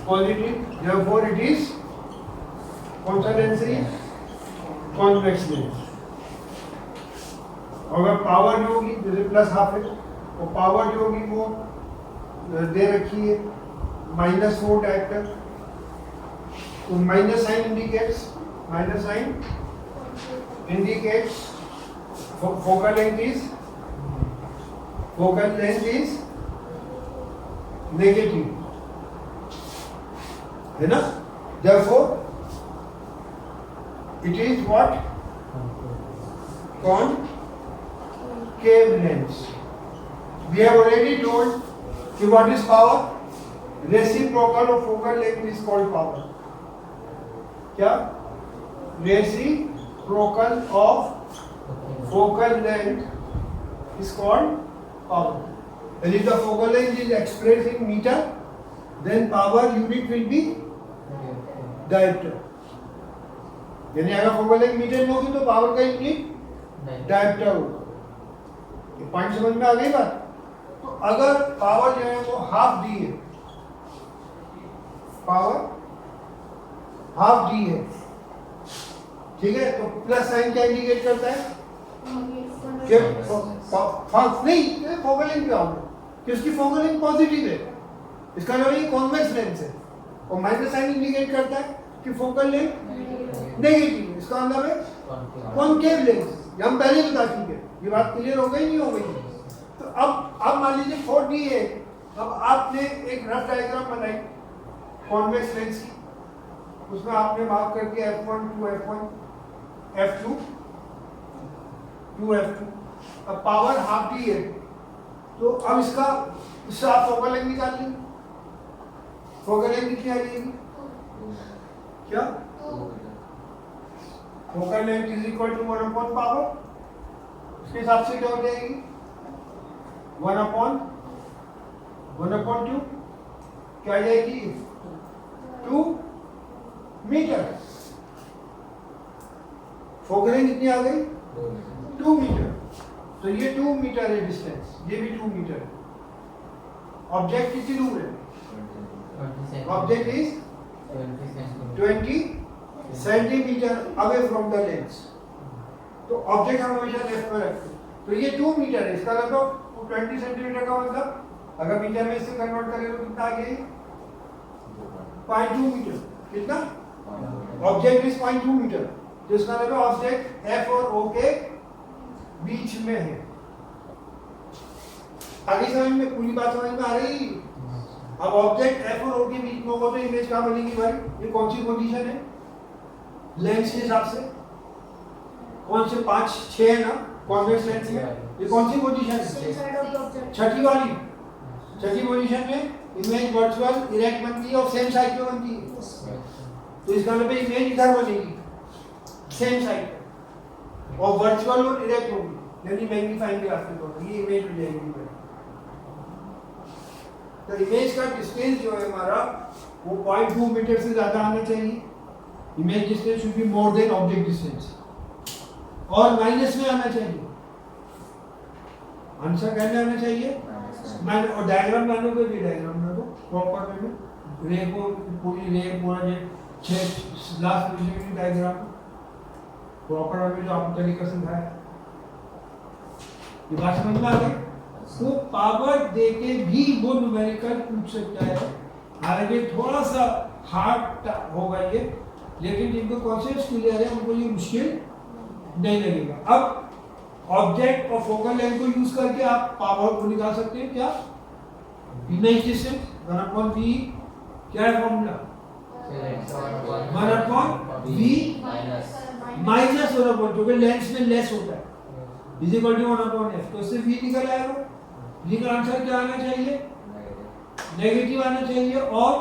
Positive, therefore it is कौन सा lens है? Convex lens. अगर पावर जो होगी जैसे प्लस हाफ है, वो पावर जो होगी वो दे रखी है -4 डायरेक्टर, तो minus sign indicates focal length is negative, है ना? therefore it is what? Concave lens. We have already told कि what is power? Reciprocal of focal length is called power. क्या? Reciprocal of focal length is called power. And if the focal length is expressed in meter, then power unit will be diopter. यानी अगर focal length metre में होगी तो power का unit dioptre होगा। ये point समझ में आ गई बात? तो अगर पावर जो है वो हाफ डी है, पावर हाफ डी है, ठीक है, तो प्लस साइन क्या इंडिकेट करता है? कि नहीं, फोकल लेंथ क्या होगा कि उसकी फोकल लेंथ पॉजिटिव है, इसका मतलब ये कॉन्वेक्स लेंस है, और माइनस साइन इंडिकेट करता है कि फोकल लेंथ नेगेटिव, इसका मतलब है कॉनकेव लेंस। हम पहले बता चुके, ये बात क्लियर हो गई नहीं हो गई? तो अब मान लीजिए 4D है, अब आपने एक रफ डायग्राम बनाई कॉन्वेक्स लेंस की, उसमें आपने मार्क कर दिया F1 2 F1 F2 2 F2। अब पावर हाफ डी है, तो अब इससे आप फोकल लेंथ निकाल लेंगे। फोकल लेंथ कितनी आ जाएगी? क्या? Focal length is equal to 1/पावर, उसके हिसाब से क्या हो जाएगी? 1/2 क्या आ जाएगी? 2 मीटर। फोकल लेंथ कितनी आ गई? 2 मीटर। तो ये 2 मीटर है डिस्टेंस, ये भी 2 मीटर है। ऑब्जेक्ट कितनी दूर है? Object is 20 centimetre away from the lens. तो ऑब्जेक्ट हम हमेशा लेफ्ट में रखते हैं, तो ये 2 मीटर है, इसका मतलब 20 सेंटीमीटर का मतलब अगर मीटर में इससे कन्वर्ट करें तो कितना आ गया? 0.2 मीटर। कितना? ऑब्जेक्ट इज 0.2 मीटर, तो इसका मतलब ऑब्जेक्ट F और O के बीच में है। आगे समझ में, पूरी बात समझ में आ रही? अब ऑब्जेक्ट F और O के बीच में होगा तो इमेज कहाँ बनेगी भाई? ये कौन सी पोजीशन है लेंस के हिसाब से? कौन से 5 6 है ना कॉन्वेक्स लेंस में? ये कौन सी पोजीशन है? छठी वाली। छठी पोजीशन में इमेज वर्चुअल इरेक्ट बनती है और सेम साइड पे बनती है, तो इसका मतलब इमेज इधर बनेगी सेम साइड पे, और वर्चुअल और इरेक्ट होगी, यानी मैग्नीफाइंग ग्लास पे होगी, ये इमेज हो जाएगी। तो इमेज का डिस्टेंस जो है हमारा वो 0.2 मीटर से ज्यादा आना चाहिए। Image distance should be more than object distance, और माइनस में आना चाहिए। आंसर कहने आना चाहिए मैंने, और डायग्राम बनाने भी डायग्राम बना दो प्रॉपर वे में, रे को पूरी रे पूरा ये 6 लास्ट पोजीशन की डायग्राम प्रॉपर वे में जो आपको तरीका समझाया, ये बात समझ में आ गई? तो पावर देके भी वो न्यूमेरिकल पूछ सकता है, हालांकि थोड़ा सा हार्ड होगा ये, लेकिन जिनको कॉन्सेप्ट क्लियर है उनको ये मुश्किल नहीं लगेगा। अब ऑब्जेक्ट और फोकल लेंथ को यूज करके आप पावर को निकाल सकते हैं। क्या? इमेज डिस्टेंस 1/v, क्या है फॉर्मूला? 1/v माइनस 1/, जो कि लेंस में लेस होता है, इज इक्वल टू 1/f। तो इससे v निकल आएगा। v का आंसर क्या आना चाहिए? नेगेटिव आना चाहिए, और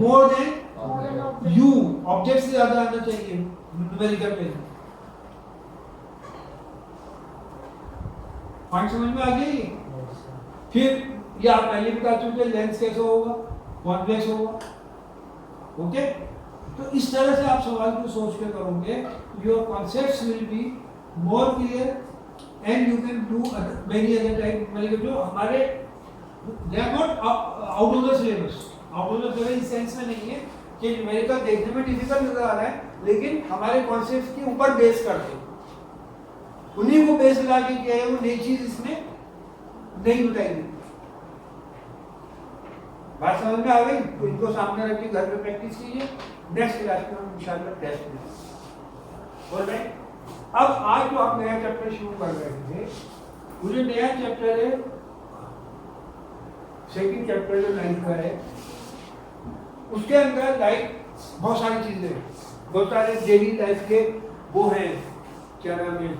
मोर देन u, ऑब्जेक्ट से ज्यादा आना चाहिए न्यूमेरिकल में। पॉइंट समझ में आ गई? फिर ये आप पहले बता चुके लेंस कैसे होगा? कॉन्वेक्स होगा। ओके, तो इस तरह से आप सवाल को सोच के करोगे, your concepts will be more clear and you can do many other type, मतलब जो हमारे they are not out of the syllabus, opposite इस सेंस में नहीं है कि न्यूमेरिकल देखने में डिफिकल्ट नजर आ रहा है, लेकिन हमारे कॉन्सेप्ट के ऊपर बेस करते हैं, उन्हीं को बेस लगा के किया है, वो नई चीज इसमें नहीं बताएंगे। बात समझ में आ गई? तो इनको सामने रख के घर पे प्रैक्टिस कीजिए, नेक्स्ट क्लास में हम इंशाल्लाह टेस्ट करेंगे। ऑलराइट, अब आज जो आप नया चैप्टर शुरू कर रहे थे, वो जो नया चैप्टर है, सेकंड चैप्टर जो लाइफ का है, उसके अंदर लाइफ बहुत सारी चीजें हैं, बहुत सारे डेली लाइफ के वो हैं, क्या नाम है,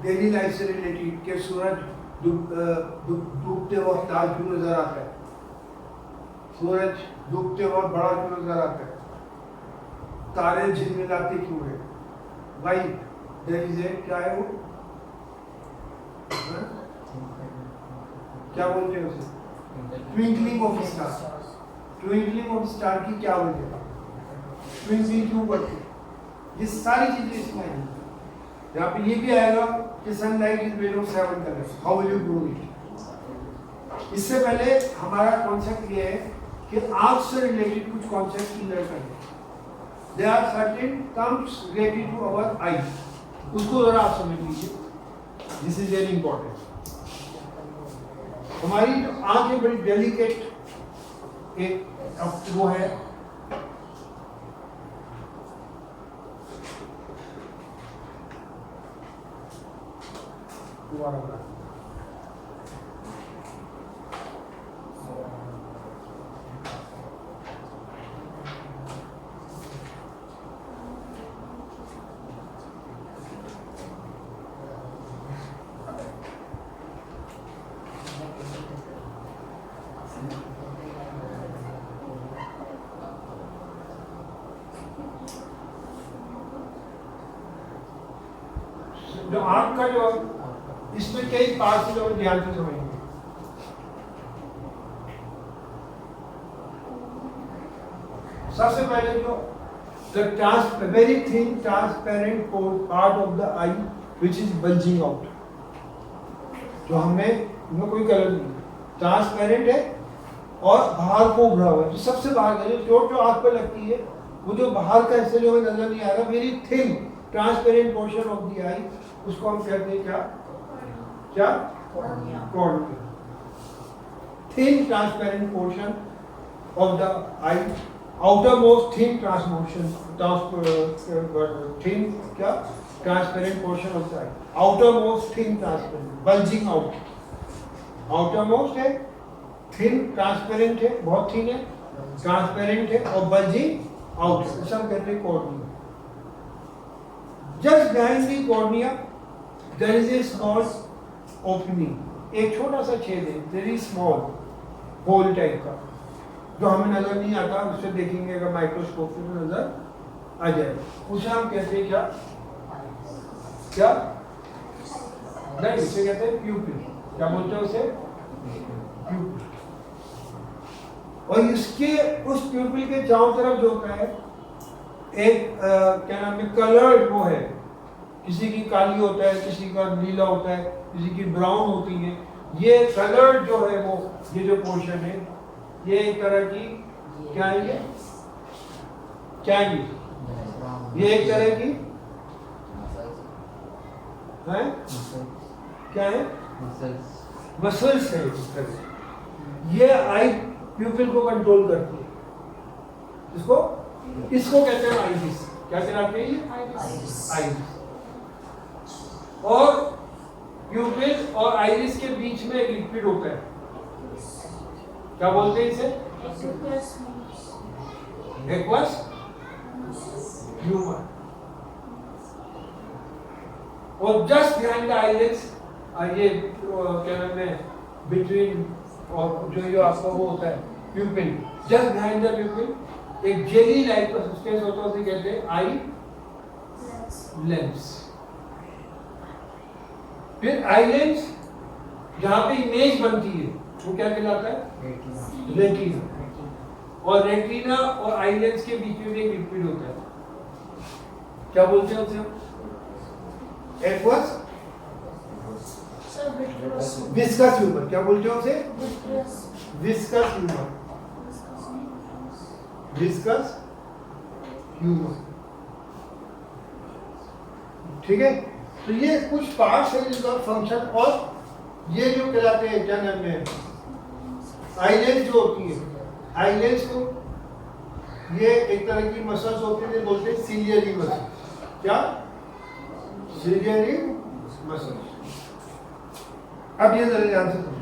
डेली लाइफ से रिलेटेड के सूरज डूबते वक्त लाल क्यों नजर आता है, सूरज डूबते वक्त बड़ा क्यों नजर आता है, तारे झिलमिलाते क्यों है, भाई देयर इज ए क्या है वो, क्या बोलते हैं उसे, twinkling of star. Twinkling of star की क्या वजह है, ट्विंकलिंग क्यों करती है, ये सारी चीजें इसमें हैं। यहाँ पे ये भी आएगा कि sunlight is made of 7 colours, how will you grow it. इससे पहले हमारा कॉन्सेप्ट ये है कि आंख से रिलेटेड कुछ कॉन्सेप्ट क्लियर करने, they are certain terms related to our eye, उसको जरा आप समझ लीजिए, दिस इज वेरी इंपॉर्टेंट। हमारी जो आंखें बड़ी डेलिकेट एक वो है, जो आंख का जो इसमें कई पार्ट से जो ध्यान से समझेंगे। सबसे पहले जो the very thin transparent part of the eye which is bulging out, जो हमें कोई कलर नहीं, ट्रांसपेरेंट है और बाहर को उभरा हुआ है, जो सबसे बाहर का चोट जो आंख पे लगती है, वो जो बाहर का हिस्सा जो हमें नजर नहीं आ रहा, very thin transparent portion of the eye, उसको हम कहते हैं क्या, क्या, cornea. Thin transparent portion of the eye, outermost thin क्या, transparent portion of the eye, outermost thin transparent, bulging out, outermost है, thin transparent है, बहुत thin है, transparent है और bulging out, इसे हम कहते हैं cornea। Just behind the cornea there is a small opening, एक छोटा सा छेद है, very small hole टाइप का, जो हमें नजर नहीं आता, उससे देखेंगे अगर माइक्रोस्कोप से तो नजर आ जाए, उसे हम कहते हैं क्या, क्या नहीं, उसे कहते हैं प्यूपिल। क्या बोलते हैं उसे, प्यूपिल। और इसके उस प्यूपिल के चारों तरफ जो होता है एक क्या नाम है, कलर्ड वो है, किसी की काली होता है, किसी का नीला होता है, किसी की ब्राउन होती है, ये कलर्ड जो है वो, ये जो पोर्शन है, ये एक तरह की क्या है, ये क्या है, ये एक तरह की है, क्या है, मसल्स है इस तरह। ये आई प्यूपिल को कंट्रोल करती है, इसको कहते हैं आइरिस। क्या कहलाते हैं ये, आइरिस। और प्यूपिल और आइरिस के बीच में एक लिक्विड होता है, क्या बोलते हैं इसे, एक्वस ह्यूमर। और जस्ट बिहाइंड द आइलिड्स, ये क्या नाम है, बिटवीन, और जो आपका वो होता है प्यूपिल, जस्ट बिहाइंड द प्यूपिल एक जेली लाइक का सब्सटेंस होता है, उसे कहते हैं आई लेंस। फिर आई लेंस जहां पे इमेज बनती है वो क्या कहलाता है, रेटिना। और रेटिना और आई लेंस के बीच में एक लिक्विड होता है, क्या बोलते हैं उसे, एक्वस विस्कस ह्यूमर। क्या बोलते हैं उसे, विस्कस ह्यूमर, विस्कस ह्यूमर, ठीक है। तो ये कुछ पार्ट्स है जिसका फंक्शन, और ये जो कहलाते हैं क्या नाम है, आईलेंस जो होती है, आईलेंस को ये एक तरह की मसल्स होती है, बोलते हैं सिलियरी मसल। क्या? Ciliary muscle. अब ये जरा ध्यान से समझो।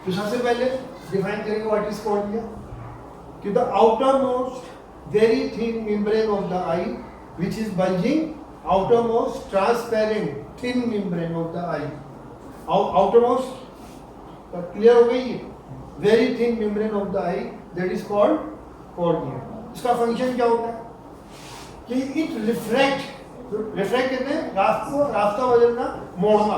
तो सबसे पहले डिफाइन करेंगे व्हाट इज कॉर्निया, कि the outer most very thin membrane of the I which is bulging, outermost transparent thin membrane of the eye, outermost clear हो गई, very thin membrane of the eye that is called cornea। इसका function क्या होता है कि it refract कहते हैं रास्ता बदलना, मोड़ना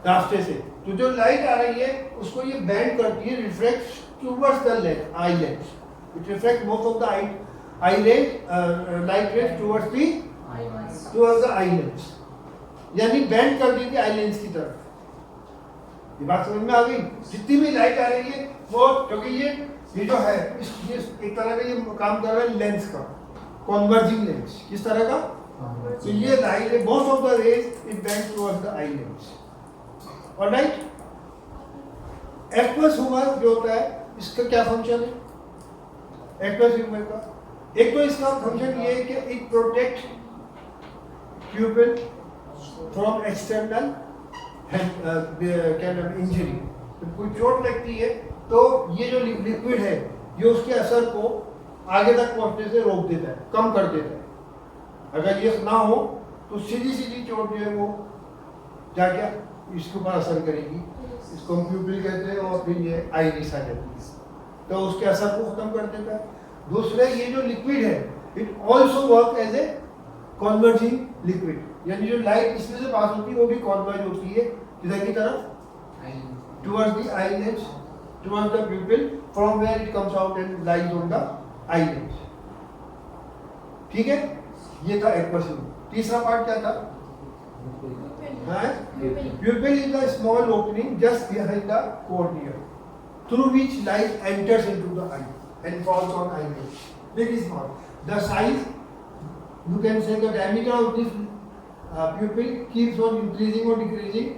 रास्ते से, तो जो लाइट आ रही है उसको ये बैंड करती है, reflect towards the lens, eye lens, it reflect most of the eye rays, light rays towards the eye lens, यानी बैंड कर देती है आई लेंस की तरफ। ये बात समझ में आ गई? जितनी भी लाइट आ रही है वो, क्योंकि ये जो है ये एक तरह का ये काम कर रहा है लेंस का, कॉन्वर्जिंग लेंस। किस तरह का? तो ये लाइट है, most of the rays is bend towards the eye lens. Alright, aqueous humour जो होता है इसका क्या फंक्शन है? एक्वस ह्यूमर का एक तो इसका फंक्शन ये है कि इट प्रोटेक्ट प्यूपिल फ्रॉम एक्सटर्नल क्या नाम इंजरी। तो कोई चोट लगती है तो ये जो लिक्विड है ये उसके असर को आगे तक पहुंचने से रोक देता है, कम कर देता है। अगर ये ना हो तो सीधी सीधी चोट जो है वो जाके इसके ऊपर असर करेगी, इसको हम प्यूपिल कहते हैं, और फिर ये आइरिस आ जाती है, तो उसके असर को खत्म कर देता है। दूसरे ये जो लिक्विड है it also work as a converging liquid, यानी जो लाइट इसमें से पास होती है वो भी कॉन्वर्ज होती है किधर की तरफ? Towards the eye lens, towards the pupil, from where it comes out and lies on the eye lens. ठीक है, ये था एक्वस ह्यूमर। तीसरा पार्ट क्या था? Pupil is the small opening just behind the cornea through which light enters into the eye and falls on eyelid. Very small. The size, you can say the diameter of this pupil keeps on increasing or decreasing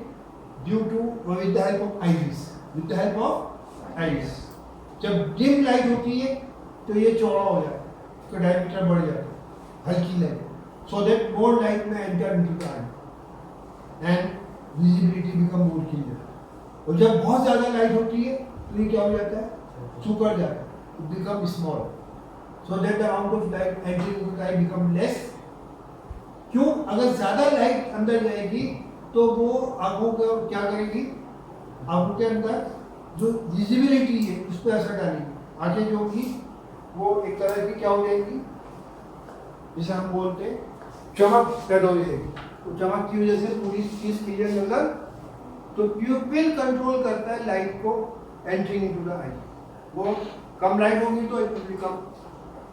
due to with the help of iris. With the help of iris. जब dim light होती है तो ये चौड़ा हो जाता है, इसका diameter बढ़ जाता है, हल्की light, so that more light may enter into the eye. And visibility become more clear. और जब बहुत ज़्यादा लाइट होती है तो ये क्या हो जाता है? सिकुड़ जाता है, it become small, so that the amount of light entering into the I become less. क्यों? अगर ज़्यादा लाइट अंदर जाएगी तो वो आंखों को क्या करेगी? आंखों के अंदर जो विजिबिलिटी है उस पर असर डालेगी। आंखें जो होगी वो एक तरह की क्या हो जाएगी, जिसे हम बोलते हैं चमक पैदा हो जाएगी। तो चमक की वजह से पूरी चीज क्लियर नजर। तो प्यूपिल कंट्रोल करता है लाइट को एंट्रिंग इनटू द आई। वो कम लाइट होगी तो it will become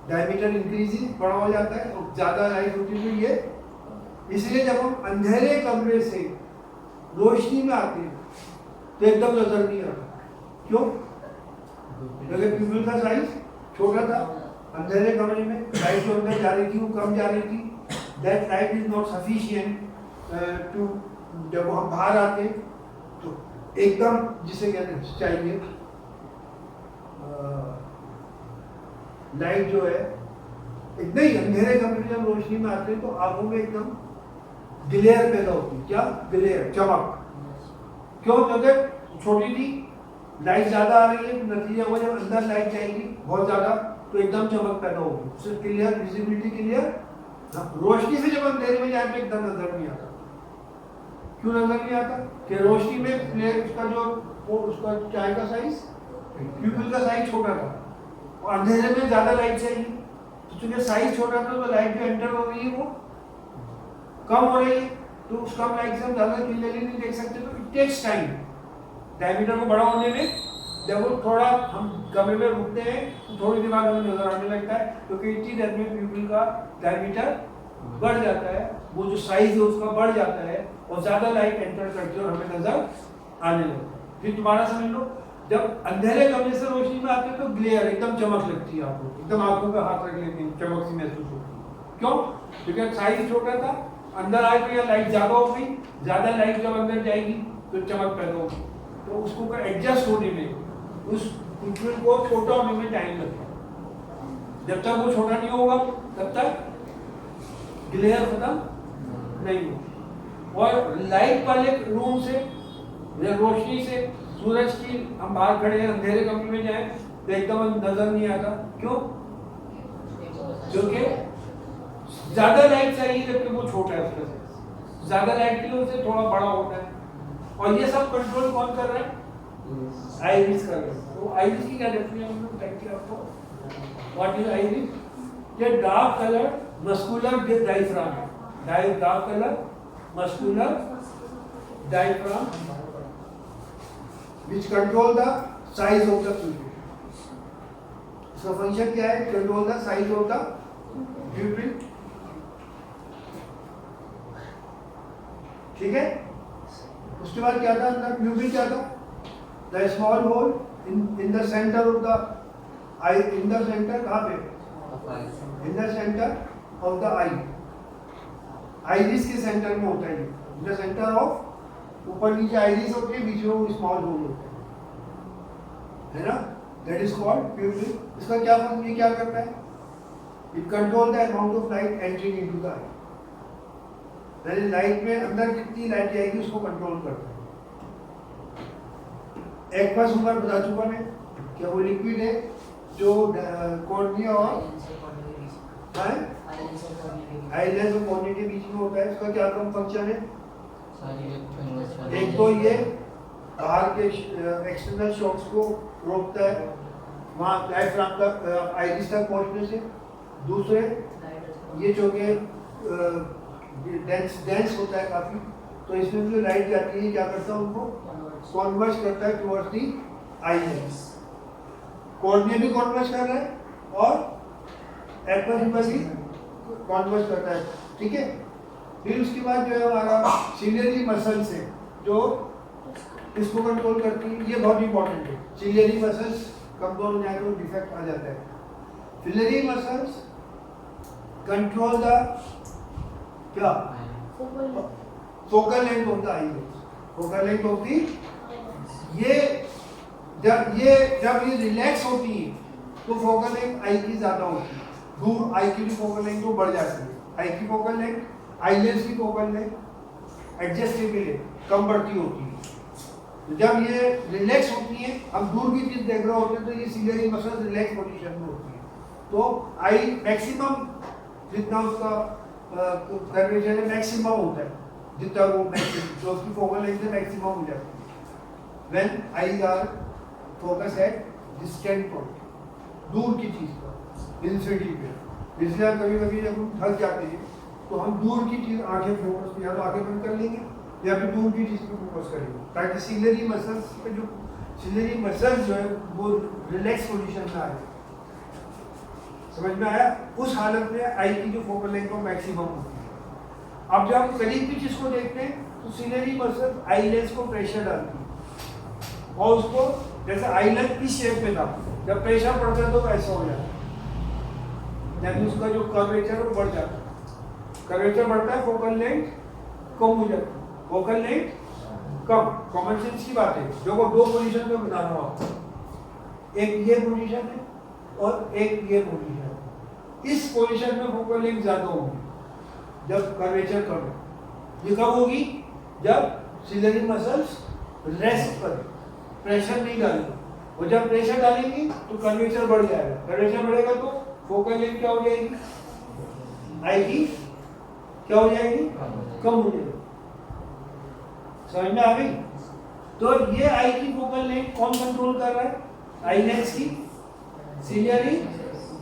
diameter increasing, बड़ा हो जाता है, और ज्यादा लाइट होती है तो ये, इसलिए जब हम अंधेरे कमरे से रोशनी में आते हैं तो एकदम नजर नहीं आता। क्यों? क्योंकि प्यूपिल का साइज छोटा था, अंधेरे कमरे में लाइट जो अंदर जा रही थी वो कम जा रही थी, that light is not sufficient to, जब हम बाहर आते तो एकदम जिसे कहते चाहिए लाइट जो है इतना ही अंधेरे कमरे में जब रोशनी में आते हैं तो आंखों में एकदम ग्लेयर पैदा होती है। क्या? ग्लेयर, चमक। क्यों? क्योंकि छोटी थी, लाइट ज्यादा आ रही है, नतीजा हुआ जब अंदर लाइट जाएगी बहुत ज्यादा तो एकदम चमक पैदा होगी, उससे क्लियर विजिबिलिटी क्लियर। रोशनी से जब अंधेरे में जाए तो एकदम नजर नहीं आता। क्यों नजर नहीं आता? कि रोशनी में प्लेयर उसका जो वो उसका चाय का साइज, प्यूपिल का साइज छोटा था, और अंधेरे में ज्यादा लाइट चाहिए, तो चूंकि साइज छोटा था तो लाइट जो एंटर हो रही है वो कम हो रही है, तो उस कम लाइट से हम ज्यादा क्लियरली नहीं देख सकते। तो इट टेक्स टाइम डायमीटर को बड़ा होने में। जब वो थोड़ा हम कमरे में रुकते हैं तो थोड़ी देर बाद हमें नजर आने लगता है, क्योंकि इतनी देर में प्यूपिल का डायमीटर बढ़ जाता है, वो जो साइज है उसका बढ़ जाता है, और ज्यादा लाइट एंटर करती है और हमें नजर आने लगता है। फिर दोबारा समझ लो, जब अंधेरे कमरे से रोशनी में आते हैं तो ग्लेयर एकदम चमक लगती है आपको, एकदम आंखों पे हाथ रख लेते हैं, चमक सी महसूस होती है। क्यों? क्योंकि साइज छोटा था, अंदर आए तो यह लाइट ज़्यादा हो गई, ज़्यादा लाइट जब अंदर जाएगी तो चमक पैदा होगी, तो उसको एडजस्ट होने में, उस पिक्चर को छोटा होने में टाइम लगता है। जब तक वो छोटा नहीं होगा तब तक ग्लेयर खत्म नहीं होगा। और लाइट वाले रूम से या रोशनी से, सूरज की, हम बाहर खड़े हैं अंधेरे कमरे में जाए तो एकदम नजर नहीं आता। क्यों? क्योंकि ज्यादा लाइट चाहिए जबकि वो छोटा है, उसमें से ज्यादा लाइट के लिए उसे थोड़ा बड़ा होता है। और ये सब कंट्रोल कौन कर रहा है? आइरिस कर रहा है। तो आइरिस की क्या डेफिनेशन बताइए आपको? What is iris? ये डार्क कलर मस्कुलर डायफ्राम है। Dark colour muscular diaphragm which control the size of the pupil. इसका फंक्शन क्या है? Control the size of the pupil. ठीक है? उसके बाद क्या था? अंदर pupil क्या था? The small hole in the center of the eye. In the center कहाँ पे? In the center of the eye. Iris के सेंटर में होता है ये. In the center of, ऊपर नीचे आइरिस होती है, बीच में वो स्मॉल होल होता है ना? That is called pupil. इसका क्या फंक्शन, क्या करता है? It control the amount of light entering into the eye. यानी लाइट में अंदर कितनी लाइट जाएगी उसको कंट्रोल करता है. एक बार ऊपर बता चुका मैं क्या वो लिक्विड है जो कॉर्निया और आईलेस और कॉर्निया के बीच में होता है. इसका क्या फंक्शन है? एक तो ये बाहर के एक्सटर्नल शॉक्स को रोकता है वहाँ डायफ्राम तक, आइरिस तक पहुँचने से. दूसरे ये जो कि डेंस होता है काफ़ी, तो इसमें जो लाइट जाती है क्या करता है? उनको कॉन्वर्ज करता है टुवर्ड्स दी आईलेस. कॉर्निया भी कॉन्वर्ज कर रहा है और एक्वास भी कॉन्वर्ज करता है. ठीक है? फिर उसके बाद जो है हमारा सिलियरी मसल्स है जो इसको कंट्रोल करती है. ये बहुत इंपॉर्टेंट है. सिलियरी मसल्स कमजोर हो जाए तो डिफेक्ट आ जाता है. सिलियरी मसल्स कंट्रोल द क्या? Focal length of the eyelids. Focal length of the, ये जब ये रिलैक्स होती है तो फोकल लेंथ आई की ज्यादा होती है. दूर आई की भी फोकल लेंथ तो बढ़ जाती है. आई की फोकल लेंथ, आईलेस की फोकल लेंथ एडजस्टेबल है, कम बढ़ती होती है. तो जब ये रिलैक्स होती है, हम दूर की चीज देख रहे होते हैं तो ये सिलियरी मसल्स रिलैक्स पोजीशन में होती है. तो आई मैक्सिमम जितना उसका कर्वेचर है मैक्सिमम होता है, जितना वो जो उसकी फोकल लेंथ है मैक्सिमम हो जाती है. When eyes are focus at distant point, दूर की चीज पर, इंफिनिटी पे. इसलिए कभी कभी जब हम थक जाते हैं तो हम दूर की चीज आंखें फोकस, या तो आंखें बंद कर लेंगे या फिर दूर की चीज पे फोकस करेंगे ताकि सिलियरी मसल्स पे जो सिलियरी मसल्स जो है वो रिलैक्स पोजीशन में आए. समझ में आया? उस हालत में आई की जो फोकल लेंथ वो मैक्सिमम होती है. अब जब हम करीब की चीज को देखते हैं तो सिलियरी मसल आईलेस को प्रेशर डालती है और उसको, जैसे आईलेस इस शेप में था, जब प्रेशर पड़ता है तो ऐसा हो जाता है, यानी उसका जो कर्वेचर वो बढ़ जाता है. कर्वेचर बढ़ता है, फोकल लेंथ कम हो जाती है. फोकल लेंथ कम, कॉमन सेंस की बात है. जो वो दो पोजीशन में बता रहा हूँ आपको, एक ये पोजीशन है और एक ये पोजीशन है. इस पोजीशन में फोकल लेंथ ज्यादा होगी जब कर्वेचर कम है. ये कब होगी? जब सिलियरी मसल्स रेस्ट पर, प्रेशर नहीं डालेंगे. और जब प्रेशर डालेंगी तो कर्वेचर बढ़ जाएगा. कर्वेचर बढ़ेगा तो फोकल लेंथ क्या हो जाएगी? आई की क्या हो जाएगी? कम हो जाएगी. समझ में आ गई? तो ये आई की फोकल लेंथ कौन कंट्रोल कर रहा है? आईलेस की ciliary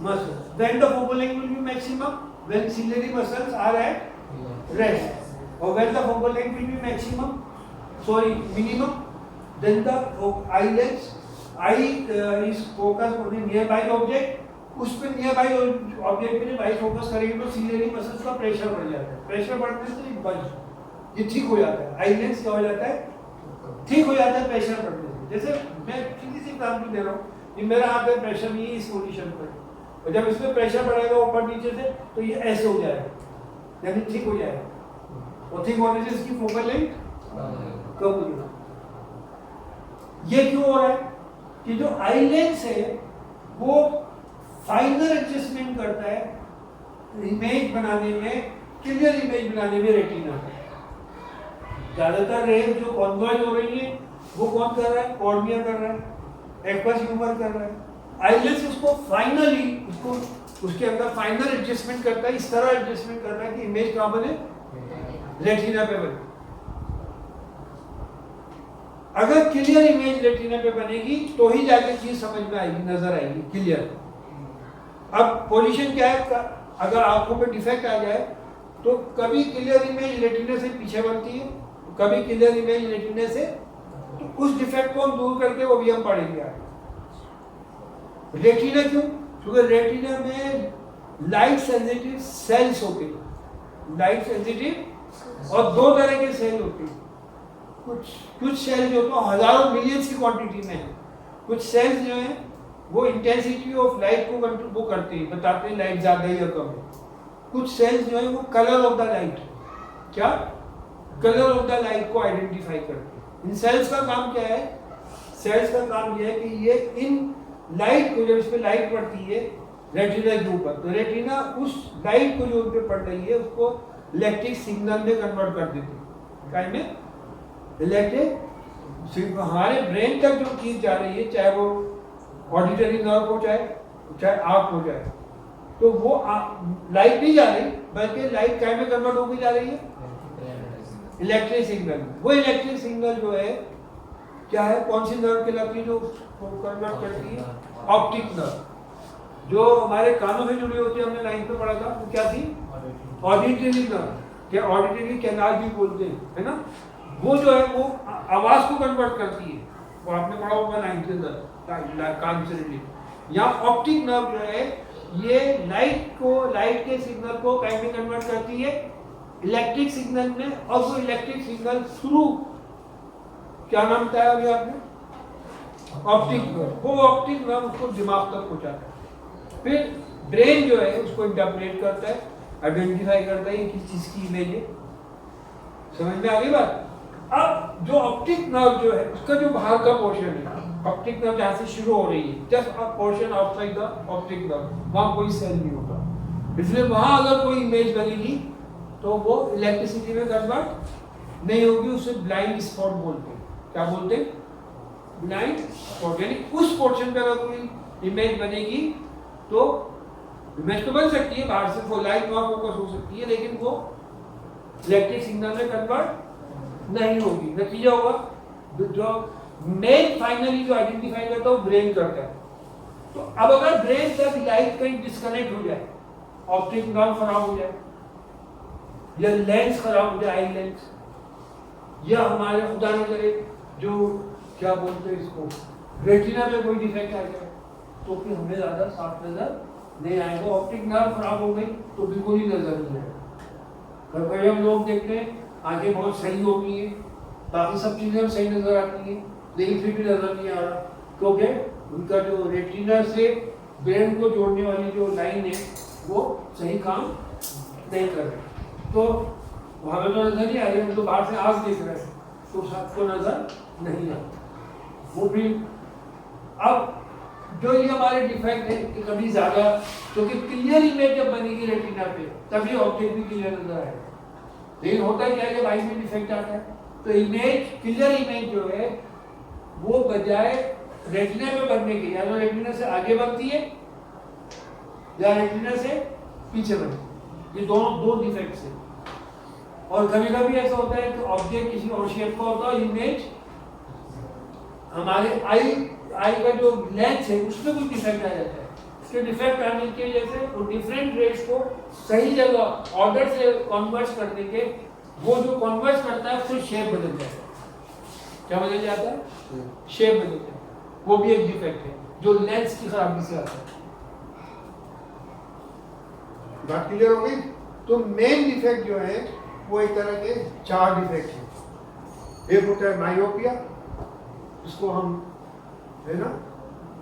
muscle. When the focal length will be maximum when ciliary muscles are at rest, or when the focal length will be minimum, then the eyelets, eye is focused on the nearby object. उस पे nearby object पे भाई focus करेंगे तो ciliary muscles का pressure बढ़ जाता है. प्रेशर बढ़ने से ये ठीक हो जाता है. आईलेस क्या हो जाता है? ठीक हो जाता है प्रेशर बढ़ने से. जैसे मैं एग्जाम्पल दे रहा हूँ कि मेरा हाथ में प्रेशर नहीं है इस पोजीशन पर, और जब इसमें प्रेशर बढ़ेगा ऊपर नीचे से तो ये ऐसे हो जाएगा, यानी ठीक हो जाएगा, और ठीक होने से इसकी फोकल लेंथ कम हो जाएगा। ये क्यों हो रहा है कि जो आई लेंस है वो फाइनर एडजस्टमेंट करता है इमेज बनाने में, क्लियर इमेज बनाने में रेटिना। ज्यादातर रेज जो कॉन्वर्ज हो रही है वो कौन कर रहा है? कॉर्निया कर रहा है, एक्वस ह्यूमर कर रहा है। आई लेंस उसको फाइनली उसके अंदर फाइनल एडजस्टमेंट करता है, इस तरह एडजस्टमेंट करता है कि इमेज कहां बने? रेटिना पे बने। अगर क्लियर इमेज रेटिना पे बनेगी तो ही जाके चीज समझ में आएगी, नजर आएगी क्लियर। अब पोजीशन क्या है? अगर आंखों पे डिफेक्ट आ जाए तो कभी क्लियर इमेज रेटिना से पीछे बनती है, कभी क्लियर इमेज रेटिना से, तो उस डिफेक्ट को हम दूर करके वो भी हम पढ़ेंगे आगे। रेटिना क्यों? क्योंकि रेटिना में लाइट सेंसिटिव सेल्स होते हैं, लाइट सेंसिटिव, और दो तरह के सेल होते हैं। कुछ सेल जो तो हजारों मिलियंस की क्वांटिटी में है, कुछ सेल्स जो हैं वो इंटेंसिटी ऑफ लाइट को कंट्रोल वो करते हैं, बताते हैं लाइट ज्यादा है या कम है। कुछ सेल्स जो है वो कलर ऑफ द लाइट, क्या कलर ऑफ द लाइट को आइडेंटिफाई करते हैं। इन सेल्स का काम क्या है? सेल्स का काम यह है कि ये इन लाइट को, जब इस पे लाइट पड़ती है रेटिना के ऊपर, तो रेटिना उस लाइट को जो उन पे पड़ रही है उसको इलेक्ट्रिक सिग्नल में कन्वर्ट कर देती है। क्या में इलेक्ट्रिक, हमारे ब्रेन तक जो चीज जा रही है, चाहे वो ऑडिटरी नर्व हो, चाहे आंख हो जाए, तो वो लाइट नहीं जा रही, बल्कि लाइट क्या में कन्वर्ट होकर जा रही है? Electric signal. वो इलेक्ट्रिक सिग्नल जो है क्या है? कौन सी नर्व कहलाती है जो कन्वर्ट करती है? Optic nerve. जो हमारे कानों में जुड़ी होती है, हमने लाइन पे पढ़ा था, वो क्या थी? ऑडिटरी नर्व, क्या ऑडिटरी कैनाल भी बोलते हैं, है ना? वो जो है वो आवाज को कन्वर्ट करती है, वो आपने पढ़ा होगा लाइन के अंदर, कान से रिलेटेड। या ऑप्टिक नर्व जो है ये लाइट के सिग्नल को कहीं में कन्वर्ट करती है इलेक्ट्रिक सिग्नल में, और वो इलेक्ट्रिक सिग्नल थ्रू, क्या नाम बताया अभी आपने? Optic nerve. वो ऑप्टिक नर्व उसको दिमाग तक पहुंचाता है, फिर ब्रेन जो है उसको इंटरप्रेट करता है, आइडेंटिफाई करता है किस चीज की इमेज है। समझ में आ गई बात? अब जो ऑप्टिक नर्व जो है उसका जो बाहर का पोर्शन है, ऑप्टिक नर्व जहाँ से शुरू हो रही है, just a portion outside the optic nerve, वहाँ कोई सेल नहीं होता, इसलिए वहाँ अगर कोई इमेज बनेगी तो वो इलेक्ट्रिसिटी में कन्वर्ट नहीं होगी, उसे ब्लाइंड स्पॉट बोलते हैं। क्या बोलते हैं? Blind spot. यानी उस पोर्शन पे अगर कोई इमेज बनेगी तो इमेज तो बन सकती है, बाहर से लाइट वहाँ फोकस हो सकती है, लेकिन वो इलेक्ट्रिक सिग्नल में कन्वर्ट नहीं होगी। नतीजा होगा जो मेन फाइनली जो आइडेंटिफाई करता है वो ब्रेन करता है। तो अब अगर ब्रेन तक लाइट कहीं डिस्कनेक्ट हो जाए, ऑप्टिक नर्व खराब हो जाए, या लेंस खराब हो जाए, आई लेंस, या हमारे खुदा न करे जो क्या बोलते हैं इसको, रेटिना पे कोई डिफेक्ट आ जाए, तो फिर हमें ज्यादा साफ नजर नहीं आएगा। ऑप्टिक नर्व खराब हो गई तो बिल्कुल ही नजर नहीं आएगा। कभी हम लोग देखते हैं आंखें बहुत सही हो गई है, बाकी सब चीजें सही नजर आती है, लेकिन फिर भी नजर नहीं आ रहा, क्योंकि उनका जो रेटिना से ब्रेन को जोड़ने वाली जो लाइन है वो सही काम नहीं कर रही। तो हमें तो नजर नहीं आ रही, हम तो बाहर से आग देख रहे हैं तो सबको नजर नहीं आता। वो भी अब जो ये हमारे डिफेक्ट है कि कभी ज्यादा, क्योंकि क्लियर इमेज जब बनेगी रेटिना पे तभी ऑब्जेक्ट भी क्लियर नजर आएगा। लेकिन होता है क्या कि भाई में डिफेक्ट आता है, तो इमेज, क्लियर इमेज जो है वो बजाय रेटिना में बनने के, या तो रेटिना से आगे बनती है या रेटिना से पीछे बनती है, ये दोनों दो डिफेक्ट्स है। और कभी कभी ऐसा होता है कि ऑब्जेक्ट किसी और शेप का होता है, इमेज हमारे आई का जो लेंस है उसमें कुछ डिफेक्ट आ जाता है। इसके डिफेक्ट आने के जैसे वो डिफरेंट रेज को सही जगह ऑर्डर से कन्वर्ट करने के, वो जो कन्वर्ट करता है फिर शेप बदल जाता है। क्या बदल जाता है? शेप बदल जाता है। वो भी एक डिफेक्ट है जो लेंस की खराबी से आता है। बात क्लियर हो गई? तो मेन डिफेक्ट जो है वो एक तरह के 4 डिफेक्ट हैं। एक होता है मायोपिया, इसको हम, है ना,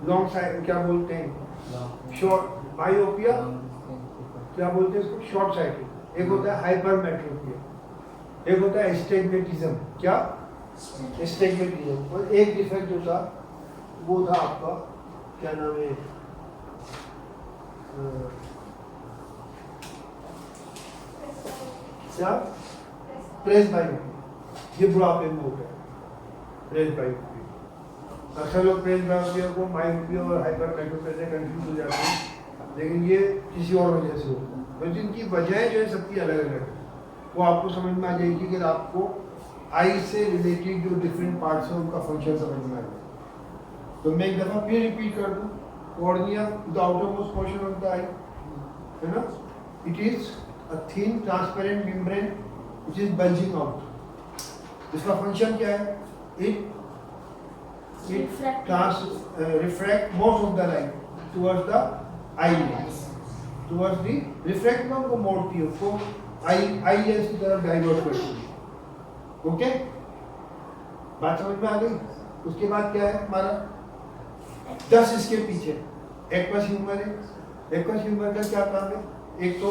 लॉन्ग साइड क्या बोलते हैं, शॉर्ट मायोपिया, क्या बोलते हैं इसको, शॉर्ट साइटेड। एक होता है हाइपरमेट्रोपिया, एक होता है एस्टिग्मेटिज्म। क्या? एस्टिग्मेटिज्म। और एक डिफेक्ट जो था वो था आपका क्या नाम है, क्या, प्रेसबायोपिया। ये बुढ़ापे में होता है प्रेसबायोपिया। अक्सर लोग प्रेसबायोपिया को मायोपिया और हाइपरमेट्रोपिया से कंफ्यूज हो जाते हैं, लेकिन ये किसी और वजह से होता है। तो जिनकी वजह जो है सबकी अलग अलग है, वो आपको समझ में आ जाएगी कि आपको आई से रिलेटेड जो डिफरेंट पार्ट्स हैं उनका फंक्शन समझ में आ जाए। तो मैं एक दफ़ा फिर रिपीट कर दूँ, cornea the outermost portion of the eye, है ना, it is a thin transparent membrane which is bulging out. इसका फंक्शन क्या है? It refract most of the light towards the eye, towards the refract में वो मोड़ती है, उसको आई लेंस की तरफ डाइवर्ट करती है। ओके, बात समझ में आ गई? उसके बाद क्या है हमारा 10 इसके पीछे एक्वस ह्यूमर है। एक्वस ह्यूमर का क्या काम है? एक तो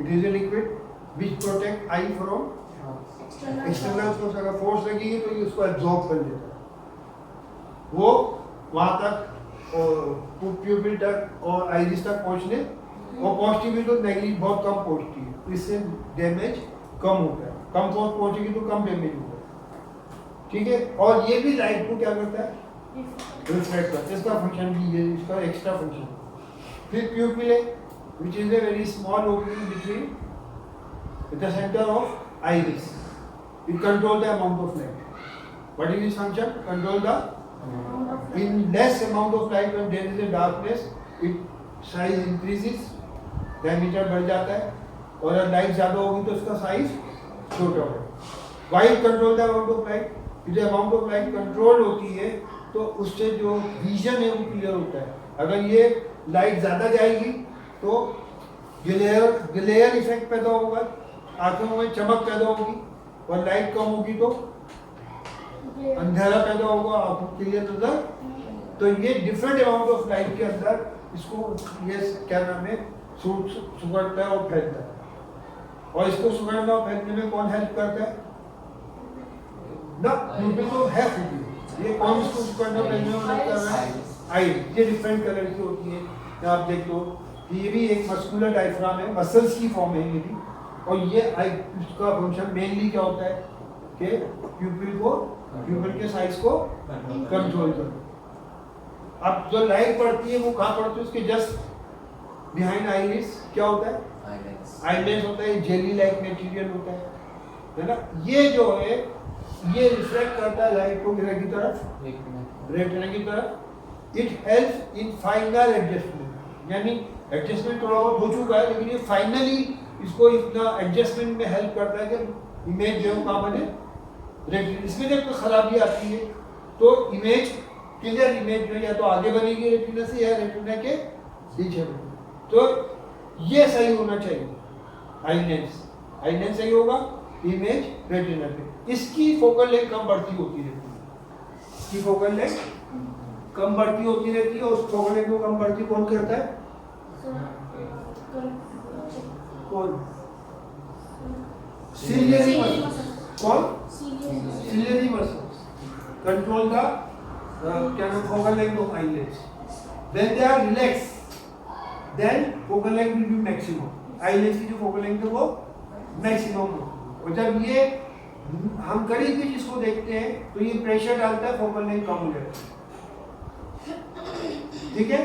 it is a liquid which protect I from external force. अगर फोर्स लगेगी तो ये उसको एब्जॉर्ब कर लेता है, वो वहां तक प्यूपिल तक और आइरिस तक पहुंचने, और पहुंचती भी तो नेगेटिव बहुत कम पहुंचती है, तो इससे डैमेज कम होता है। कम फोर्स पहुंचेगी तो कम डैमेज होगा, ठीक है। और ये भी लाइट को क्या करता है? रिफ्लेक्ट करता है। इसका फंक्शन भी ये, इसका एक्स्ट्रा फंक्शन। फिर प्यूपिल है which is a very small opening between the center of iris. It control the amount of light. What is its function? Control the in less amount of light when there is a darkness, it size increases, diameter बढ़ जाता है, और अगर light ज़्यादा होगी तो इसका size छोटा होगा। Why it control the amount of light? जो amount of light कंट्रोल होती है तो उससे जो विजन है वो क्लियर होता है। अगर ये लाइट ज़्यादा जाएगी तो ग्लेयर इफेक्ट पैदा होगा, आंखों में चमक पैदा होगी, और लाइट कम होगी तो अंधेरा पैदा होगा, आंखों क्लियर नजर। तो ये डिफरेंट अमाउंट ऑफ लाइट के अंदर इसको ये क्या नाम है, सुगड़ता है और फैलता है। और इसको सुगड़ना और फैलने में कौन हेल्प करता है? ना प्यूपिल तो है खुद। ये कौन इसको सुगड़ना फैलने में मदद कर रहा है? आई। ये डिफरेंट कलर की होती है। आप देख लो, ये भी एक मस्कुलर डायफ्राम है, मसल्स की फॉर्म है ये भी। और ये आई, इसका फंक्शन मेनली क्या होता है कि प्यूपिल के साइज को कंट्रोल करना। अब जो लाइट पड़ती है वो कहाँ पड़ती है? उसके जस्ट बिहाइंड आईरिस क्या होता है? आईलेंस होता है, जेली लाइक मटेरियल होता है ना। ये जो है ये रिफ्लेक्ट करता है लाइट को मिरर की तरफ, रेटिना की तरफ। It helps in final adjustment, यानी एडजस्टमेंट थोड़ा बहुत हो चुका है, लेकिन ये फाइनली इसको इतना एडजस्टमेंट में हेल्प करता है कि इमेज जो है कहाँ बने, रेटिना। इसमें जब कोई खराबी आती है तो इमेज, क्लियर इमेज जो या तो आगे बनेगी रेटिना से या रेटिना के पीछे बनेगी। तो ये सही होना चाहिए, आई लेंस सही होगा, इमेज रेटिना पे। इसकी फोकल लेंथ कम बढ़ती होती रहती है, इसकी फोकल लेंथ कम बढ़ती होती रहती है। उस फोकल लेंथ को कम बढ़ती कौन करता है? कौन? Ciliary muscle. कौन? सिलियरी मसल कंट्रोल द क्या नाम, focal length of eyelets. When they are relax then focal length will be maximum. Eyelets की जो फोकल लेंथ है वो मैक्सिमम हो। और जब ये हम करीब भी जिसको देखते हैं तो ये प्रेशर डालता है, फोकल लेंथ कम हो जाता है, ठीक है।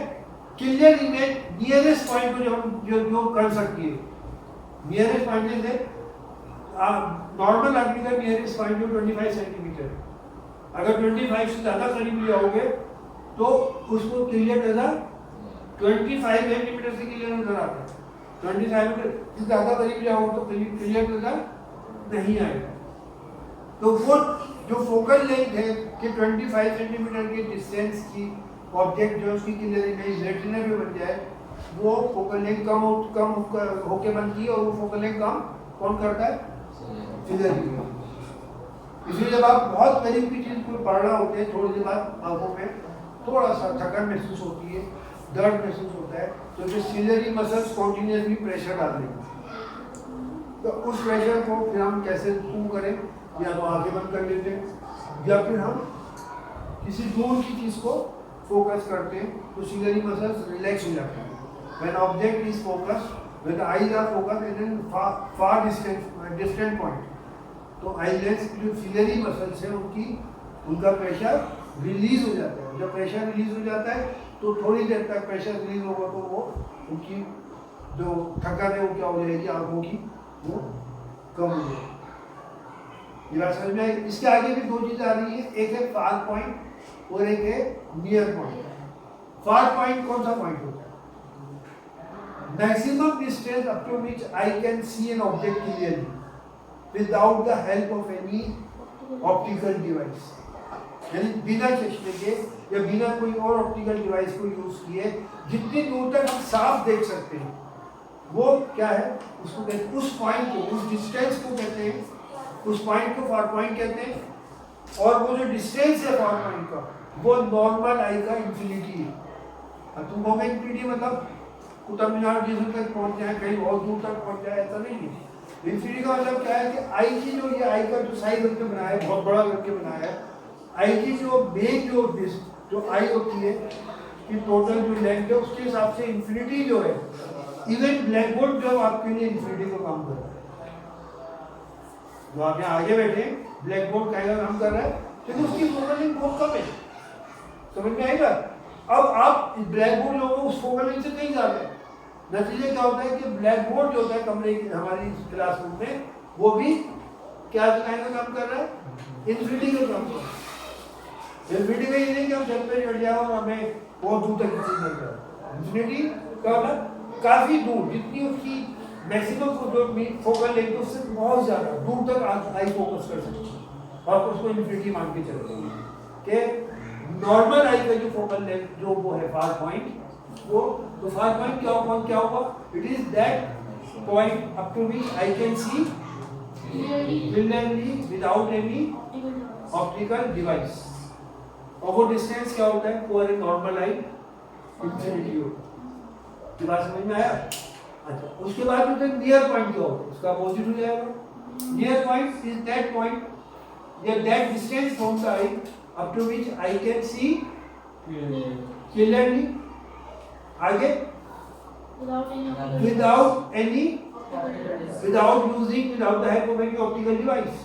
क्लियर इमेज नियरेस्ट पॉइंट को जो हम जो कर सकती है, नियरेस्ट पॉइंट जैसे नॉर्मल आदमी का नियरेस्ट पॉइंट जो 25 सेंटीमीटर। अगर 25 से ज़्यादा करीब जाओगे तो उसको क्लियर नजर 25 सेंटीमीटर से क्लियर नजर आता है। 25 से ज़्यादा करीब जाओगे तो क्लियर नजर नहीं आएगा। तो वो जो फोकल लेंथ है कि 25 सेंटीमीटर के डिस्टेंस की ऑब्जेक्ट जो उसकी क्लियर इमेज रेटिना में बन जाए, वो फोकल लेंथ कम होके बनती है। और वो फोकल लेंथ कम कौन करता है? फिगर। इसलिए जब आप बहुत करीब की चीज को पढ़ रहा होते हैं, थोड़ी देर बाद आंखों में थोड़ा सा थकान महसूस होती है, दर्द महसूस होता है, तो जो सिलरी मसल्स कॉन्टिन्यूसली प्रेशर डाल देंगे। तो उस प्रेशर को फिर हम कैसे दूर करें, या तो आंखें बंद कर लेते हैं या फिर हम किसी दूर की चीज़ को फोकस करते हैं, तो सिलरी मसल्स रिलैक्स हो जाते हैं। When object is focused, when the eyes are focused and then far distant point, तो आईलेट्स की जो सिलरी मसल्स है उनका प्रेशर रिलीज हो जाता है। जब प्रेशर रिलीज हो जाता है तो थोड़ी देर तक प्रेशर रिलीज होगा तो वो उनकी जो थकान है वो क्या हो जाएगी, आंखों की वो कम हो जाएगी। ये बात समझ में आई? इसके आगे भी दो चीजें आ रही है, एक है फार पॉइंट और एक है नियर पॉइंट। फार पॉइंट कौन सा पॉइंट होता है? Maximum distance up to which I can see an object clearly without the help of any optical device. यानी बिना चश्मे के या बिना कोई और ऑप्टिकल डिवाइस को यूज किए जितनी दूर तक हम साफ देख सकते हैं, वो क्या है, उसको कहते हैं, उस पॉइंट को, उस डिस्टेंस को कहते हैं, उस पॉइंट को फार पॉइंट कहते हैं। और वो जो डिस्टेंस है फार पॉइंट का, वो नॉर्मल आई का इंफिनिटी है। अब तुम कहोगे इंफिनिटी मतलब कुतुब मीनार जिस तक पहुंच जाए, कहीं बहुत दूर तक पहुंच जाए, ऐसा नहीं है। इंफिनिटी का मतलब क्या है कि आई की जो ये आई का जो साइज करके बनाया है, बहुत बड़ा करके बनाया है, आई की जो मेन जो आई होती है कि टोटल जो लेंथ है उसके हिसाब से इंफिनिटी जो है, इवन ब्लैक बोर्ड जो आपके लिए इंफिनिटी का काम कर रहा है। जो आप यहाँ आगे बैठे ब्लैक बोर्ड का काम कर रहा है, लेकिन उसकी फोकल लेंथ बहुत कम है। समझ में आएगा? अब आप ब्लैक बोर्ड लोगों उस फोकल लेंथ से कहीं ज्यादा है। नतीजे क्या होता है कि ब्लैक बोर्ड जो होता है कमरे की हमारी क्लासरूम में, वो भी क्या का काम कर रहा है, इंफिनिटी का काम कर रहा है। इंफिनिटी में ये नहीं कि हम छत पे चढ़ जाए और हमें बहुत दूर तक चीज मिल जाए। इंफिनिटी का मतलब काफी दूर, जितनी उसकी मैक्सिमम जो फोकल लेंथ उससे बहुत ज्यादा दूर तक आई फोकस कर सकते हैं, और उसको इंफिनिटी मान के चलते हैं कि नॉर्मल आई का जो फोकल लेंथ जो वो है फार पॉइंट, वो तो फार पॉइंट क्या होगा, it is that point up to which I can see clearly without any optical device. और वो डिस्टेंस क्या होता है for a normal eye, infinity होता है। ये बात समझ में आया? अच्छा, उसके बाद जो नियर पॉइंट क्या होता है, उसका अपोजिट हो जाएगा। Near point is that point या that distance from the eye up to which I can see clearly, आगे without the help of any optical device।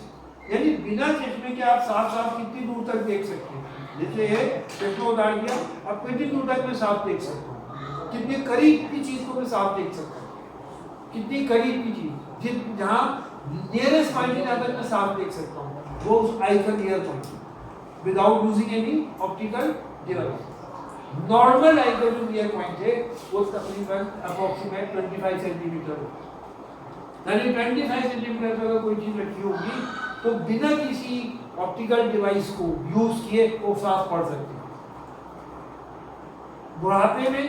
यानी बिना चश्मे के आप साफ कितनी दूर तक देख सकते हैं। जैसे ये चश्मा उतार दिया, अब कितनी दूर तक मैं साफ देख सकता हूँ, कितनी करीब की चीज को मैं साफ देख सकता हूँ, कितनी करीब की चीज जहाँ नियरेस्ट पॉइंट है जहाँ तक मैं साफ देख सकता हूँ, वो उस आई का near point without using any optical device. Normal eye का जो नियर पॉइंट है वो तकरीबन अप्रोक्सीमेट 25 सेंटीमीटर होगा। यानी 25 सेंटीमीटर पर अगर कोई चीज रखी होगी तो बिना किसी ऑप्टिकल डिवाइस को यूज किए वो साफ पढ़ सकते हैं। बुढ़ापे में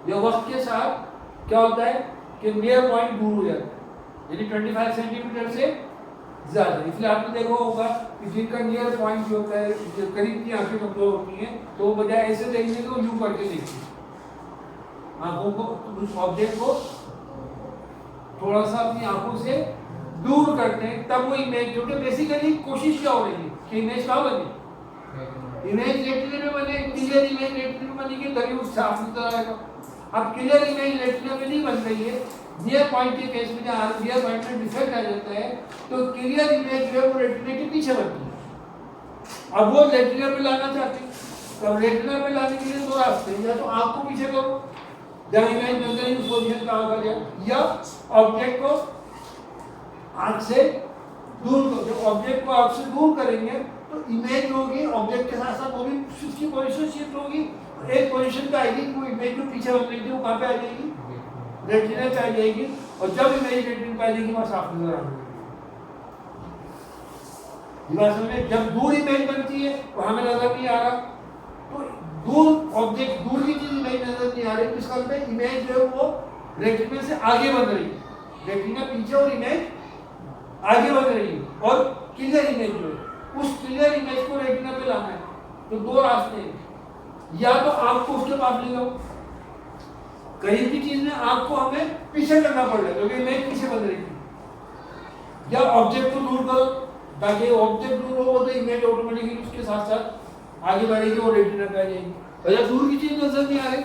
या वक्त के साथ क्या होता है कि नियर पॉइंट दूर हो जाता है, यानी 25 सेंटीमीटर से ज्यादा। इसलिए आपने देखा होगा कि जिनका नियर पॉइंट जो होता है, जो करीब की आंखें कमजोर होती हैं, तो बजाय ऐसे देखने को यूं करके देखती है, आंखों को उस ऑब्जेक्ट को थोड़ा सा अपनी आंखों से दूर करते हैं, तब वो इमेज, जो कि बेसिकली कोशिश क्या हो रही है कि इमेज कहाँ बने, इमेज रेटिना में बने, क्लियर इमेज रेटिना में बनेगी तभी वो साफ नजर आएगा। अब क्लियर इमेज रेटिना में नहीं बन रही है, नियर पॉइंट के केस में जहाँ नियर पॉइंट में डिफेक्ट आ जाता है तो क्लियर इमेज जो है वो रेटिना के पीछे बनती है। अब वो रेटिना पे लाना चाहते हैं, तो रेटिना पे लाने के लिए दो रास्ते हैं, या तो आँख को पीछे करो जहाँ इमेज बन रही है उस पोजीशन पे आँख आ जाए, या ऑब्जेक्ट को आँख से दूर करो। जब ऑब्जेक्ट को आँख से दूर करेंगे तो इमेज होगी ऑब्जेक्ट के साथ साथ वो भी उसकी पोजीशन शिफ्ट होगी, एक पोजीशन पे आएगी, वो इमेज जो पीछे बन रही थी वो कहाँ पे आ जाएगी, रेटिना पे आ जाएगी, और जब इमेज रेटिना पे आ जाएगी वहाँ साफ नजर आएगी। जब दूर इमेज बनती है तो हमें नजर नहीं आ रहा, तो दूर ऑब्जेक्ट, दूर की चीज इमेज नजर नहीं आ रही, तो इसका मतलब इमेज जो है वो रेटिना से आगे बन रही है, रेटिना पीछे और इमेज आगे बन रही है। और क्लियर इमेज जो है उस क्लियर इमेज को रेटिना पे लाना है, तो दो रास्ते हैं, या तो आंख को उसके पास ले जाओ, करीब की चीज में आंख को हमें पीछे करना पड़ रहा है क्योंकि इमेज पीछे बन रही थी, या ऑब्जेक्ट को दूर करो ताकि ऑब्जेक्ट दूर हो तो इमेज ऑटोमेटिकली उसके साथ साथ आगे बढ़ेगी और रेटिना पे आ जाएगी। अगर दूर की चीज नजर नहीं आ रही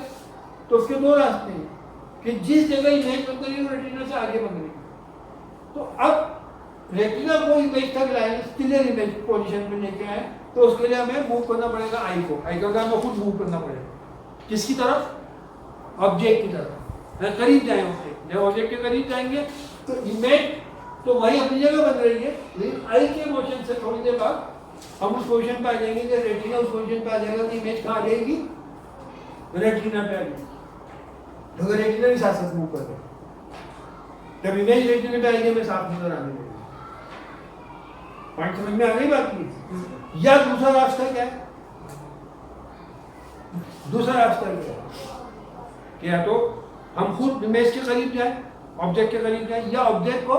तो उसके दो रास्ते हैं कि जिस जगह इमेज बन रही है रेटिना से आगे बन रही है। तो अब रेटिना को इमेज तक लाए, क्लियर इमेज पोजीशन में लेके आए, तो उसके लिए हमें मूव करना पड़ेगा आई को, आई का काम खुद मूव करना पड़ेगा। किसकी तरफ? ऑब्जेक्ट की तरफ। करीब जाए ऑब्जेक्ट, जब ऑब्जेक्ट के करीब जाएंगे तो इमेज तो वही अपनी जगह बन रही है, लेकिन आई के मोशन से थोड़ी देर बाद हम उस पोजीशन पे आ जाएंगे कि रेटिना उस पोजीशन पे आ जाएगा तो इमेज कहाँ आ जाएगी? रेटिना पे आ जाएगी। अगर रेटिना भी साथ साथ मूव कर रहे हैं जब इमेज रेटिना पे आएगी हमें साफ नजर आने लगेगी। पॉइंट समझ में आ गई बात की? या दूसरा रास्ता क्या है? दूसरा रास्ता क्या है कि या तो हम खुद इमेज के करीब जाए, ऑब्जेक्ट के करीब जाए, या ऑब्जेक्ट को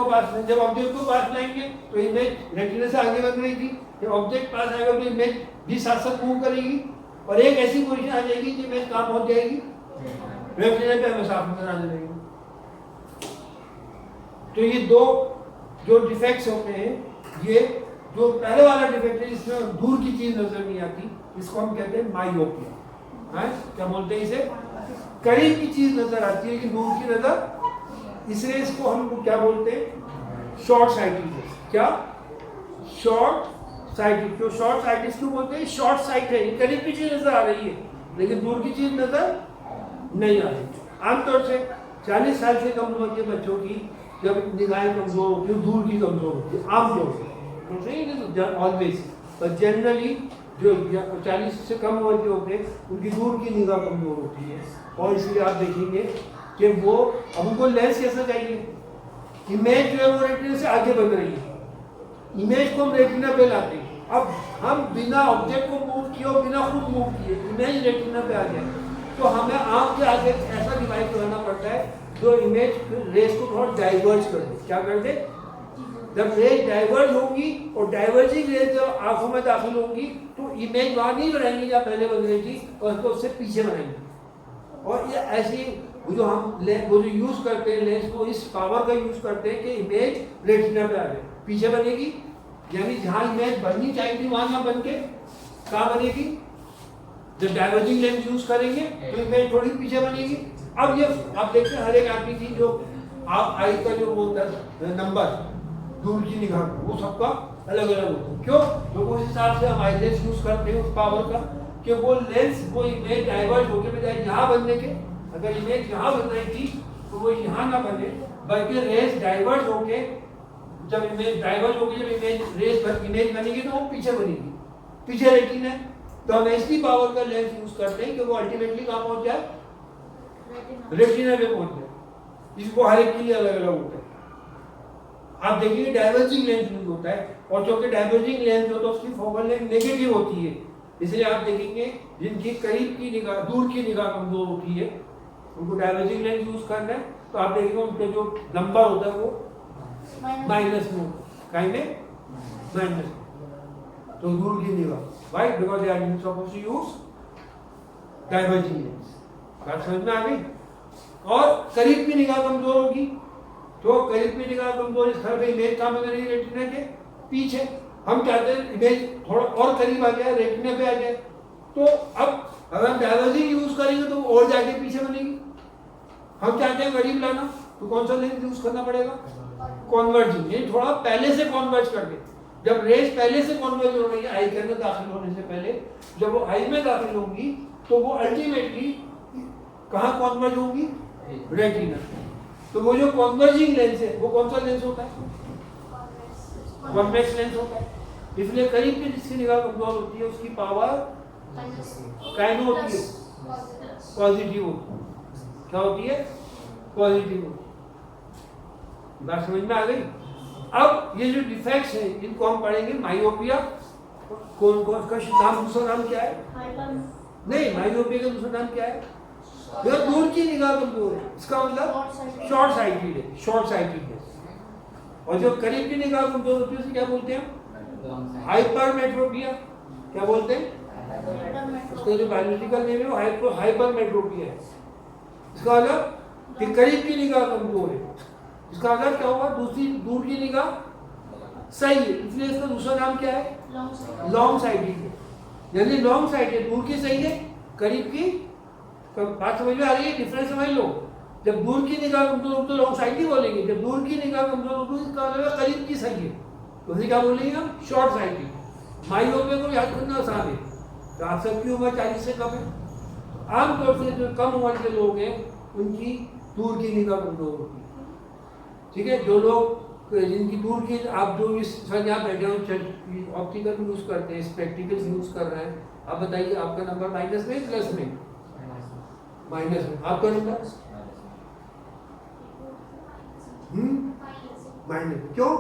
पास लें। जब ऑब्जेक्ट को पास लाएंगे तो इमेज रेटिना से आगे बन रही थी, जब ऑब्जेक्ट पास आएगा तो इमेज भी साथ साथ मूव करेगी और एक ऐसी पोजीशन आ जाएगी कि इमेज कहाँ पहुंच जाएगी? रेटिना पे हमें साफ नजर आने लगेगी। तो ये दो जो डिफेक्ट्स होते हैं, ये जो पहले वाला डिफेक्ट है इसमें दूर की चीज नजर नहीं आती, इसको हम कहते हैं मायोपिया। है क्या बोलते हैं इसे? करीब की चीज नजर आती है लेकिन दूर की नजर, इसलिए इसको हम क्या बोलते हैं? Short sightedness. क्या? Short sighted. जो शॉर्ट साइटेड क्यों बोलते हैं? शॉर्ट साइट है, करीब की चीज नजर आ रही है लेकिन दूर की चीज नजर नहीं आ रही। आमतौर से 40 साल से कम उम्र के बच्चों की जब निगाहें कमजोर होती है, दूर की कमजोर होती है आमतौर से, ऑलवेज, पर जनरली जो 40 से कम उम्र के होते हैं उनकी दूर की निगाह कमजोर होती है। और इसलिए आप देखेंगे कि वो अब उनको लेंस कैसा चाहिए? इमेज जो है वो रेटिना से आगे बन रही है, इमेज को हम रेटिना पे लाते हैं। अब हम बिना ऑब्जेक्ट को मूव किए और बिना खुद मूव किए इमेज रेटिना पे आ जाए तो हमें आंख के आगे ऐसा डिवाइस लगाना पड़ता है जो इमेज रेस को थोड़ा डाइवर्ज कर दे। क्या कर दे? जब रेस डाइवर्ज होंगी और डाइवर्जिंग रेस जब आंखों में दाखिल होंगी तो इमेज वहां नहीं बनाएंगी जहाँ पहले बन रही थी और उसको उससे पीछे बनाएंगे। और ये ऐसी जो हम वो जो यूज करते हैं लेंस को, इस पावर का यूज करते हैं कि इमेज रेटिना पे आ जाए, पीछे बनेगी, यानी जहाँ इमेज बननी चाहिए थी वहां ना बन के कहाँ बनेगी? जब डाइवर्जिंग लेंस यूज करेंगे तो इमेज थोड़ी पीछे बनेगी। अब ये आप देखते हैं हर एक आदमी की जो आप आई का जो वो नंबर दूर की निगाह वो सबका अलग अलग होता है। क्यों? तो उस हिसाब से हम आई लेंस यूज करते हैं उस पावर का कि वो लेंस वो इमेज डाइवर्ज होके बजाय यहाँ बनने के, अगर इमेज यहाँ बन रही थी तो वो यहाँ ना बने बल्कि रेस डाइवर्ज होके, जब इमेज डाइवर्ज होगी, जब इमेज बनेगी तो वो पीछे बनेगी, पीछे रेटिना है। तो हम ऐसी पावर का लेंस यूज करते हैं कि वो अल्टीमेटली कहाँ पहुंच जाए? रेटिना पे पहुंच जाए। इसको हर एक के लिए अलग अलग होता है। आप देखिए डाइवर्जिंग लेंस यूज होता है और जो कि डाइवर्जिंग लेंस होता है उसकी फोकल लेंथ नेगेटिव होती है, इसलिए आप देखेंगे जिनकी करीब की निगाह, दूर की निगाह कमजोर होती है उनको डाइवर्जिंग लेंस यूज करना है तो आप देखेंगे उनका जो नंबर होता है वो माइनस में, कहीं में माइनस। तो दूर की निगाह, why? Because they are supposed to use diverging lens. बात समझ में आ गई? और करीब की निगाह कमजोर होगी तो करीब की निगाह कमजोर, इस तरह पे इमेज कहाँ बन रही है? रेटिना के पीछे। हम चाहते हैं इमेज थोड़ा और करीब आ जाए, रेटिना पे आ जाए, तो अब अगर हम डाइवर्जिंग यूज करेंगे तो और जाके पीछे बनेगी। हम चाहते हैं करीब लाना तो कौन सा लेंस यूज करना पड़ेगा? कॉन्वर्जिंग, ये थोड़ा पहले से कॉन्वर्ज करके, जब रेस पहले से कॉन्वर्ज हो रही है आई के अंदर दाखिल होने से पहले, जब वो आई में दाखिल होंगी तो वो अल्टीमेटली कहाँ कॉन्वर्ज होंगी? रेटिना। तो वो जो कॉन्वर्जिंग लेंस है वो कौन सा लेंस होता है? कॉन्वेक्स लेंस होता है। इसलिए करीब की जिसकी निगाह कमजोर होती है उसकी पावर काइनो होती है, पॉजिटिव होती है। क्या होती है? पॉजिटिव होती है। बात समझ में आ गई? अब ये जो डिफेक्ट्स हैं इनको हम पढ़ेंगे मायोपिया। कौन कौन का नाम, दूसरा नाम क्या है? नहीं, मायोपिया का दूसरा नाम क्या है? दूर की निगाह कमजोर है, इसका मतलब शॉर्ट साइटेड है, शॉर्ट साइटेडनेस। और जो करीब की निगाह कमजोर होती है उसे क्या बोलते हैं? हाइपरमेट्रोपिया। क्या बोलते हैं? उसका जो बायोलॉजिकल नेम है वो हाइपरमेट्रोपिया है। इसका मतलब कि करीब की निगाह कमजोर है। इसका मतलब क्या होगा, दूर की निगाह सही है, इसलिए इसका दूसरा नाम क्या है, लॉन्ग साइटेड है। यानी लॉन्ग साइटेड दूर की सही है, करीब की, बात समझ में आ रही है, डिफरेंस समझ लो। जब दूर की निगाह कमजोर हो तो लॉन्ग साइटेड बोलेंगे, जब दूर की निगाह कमजोर हो तो इसका मतलब करीब की सही है, तो उसे क्या बोलेंगे हम, शॉर्ट साइटेड। माइओपिया को याद करना आसान है। तो आप सबकी उम्र 40 से कम है, आमतौर से जो कम उम्र के लोग हैं उनकी दूर की निगाह कमजोर होती है, ठीक है। जो लोग जिनकी दूर की, आप जो इस सर यहाँ बैकग्राउंड ऑप्टिकल यूज करते हैं, स्पेक्टिकल्स यूज कर रहे हैं, आप बताइए आपका नंबर माइनस में प्लस में, माइनस में। आपका नंबर माइनस में, क्यों?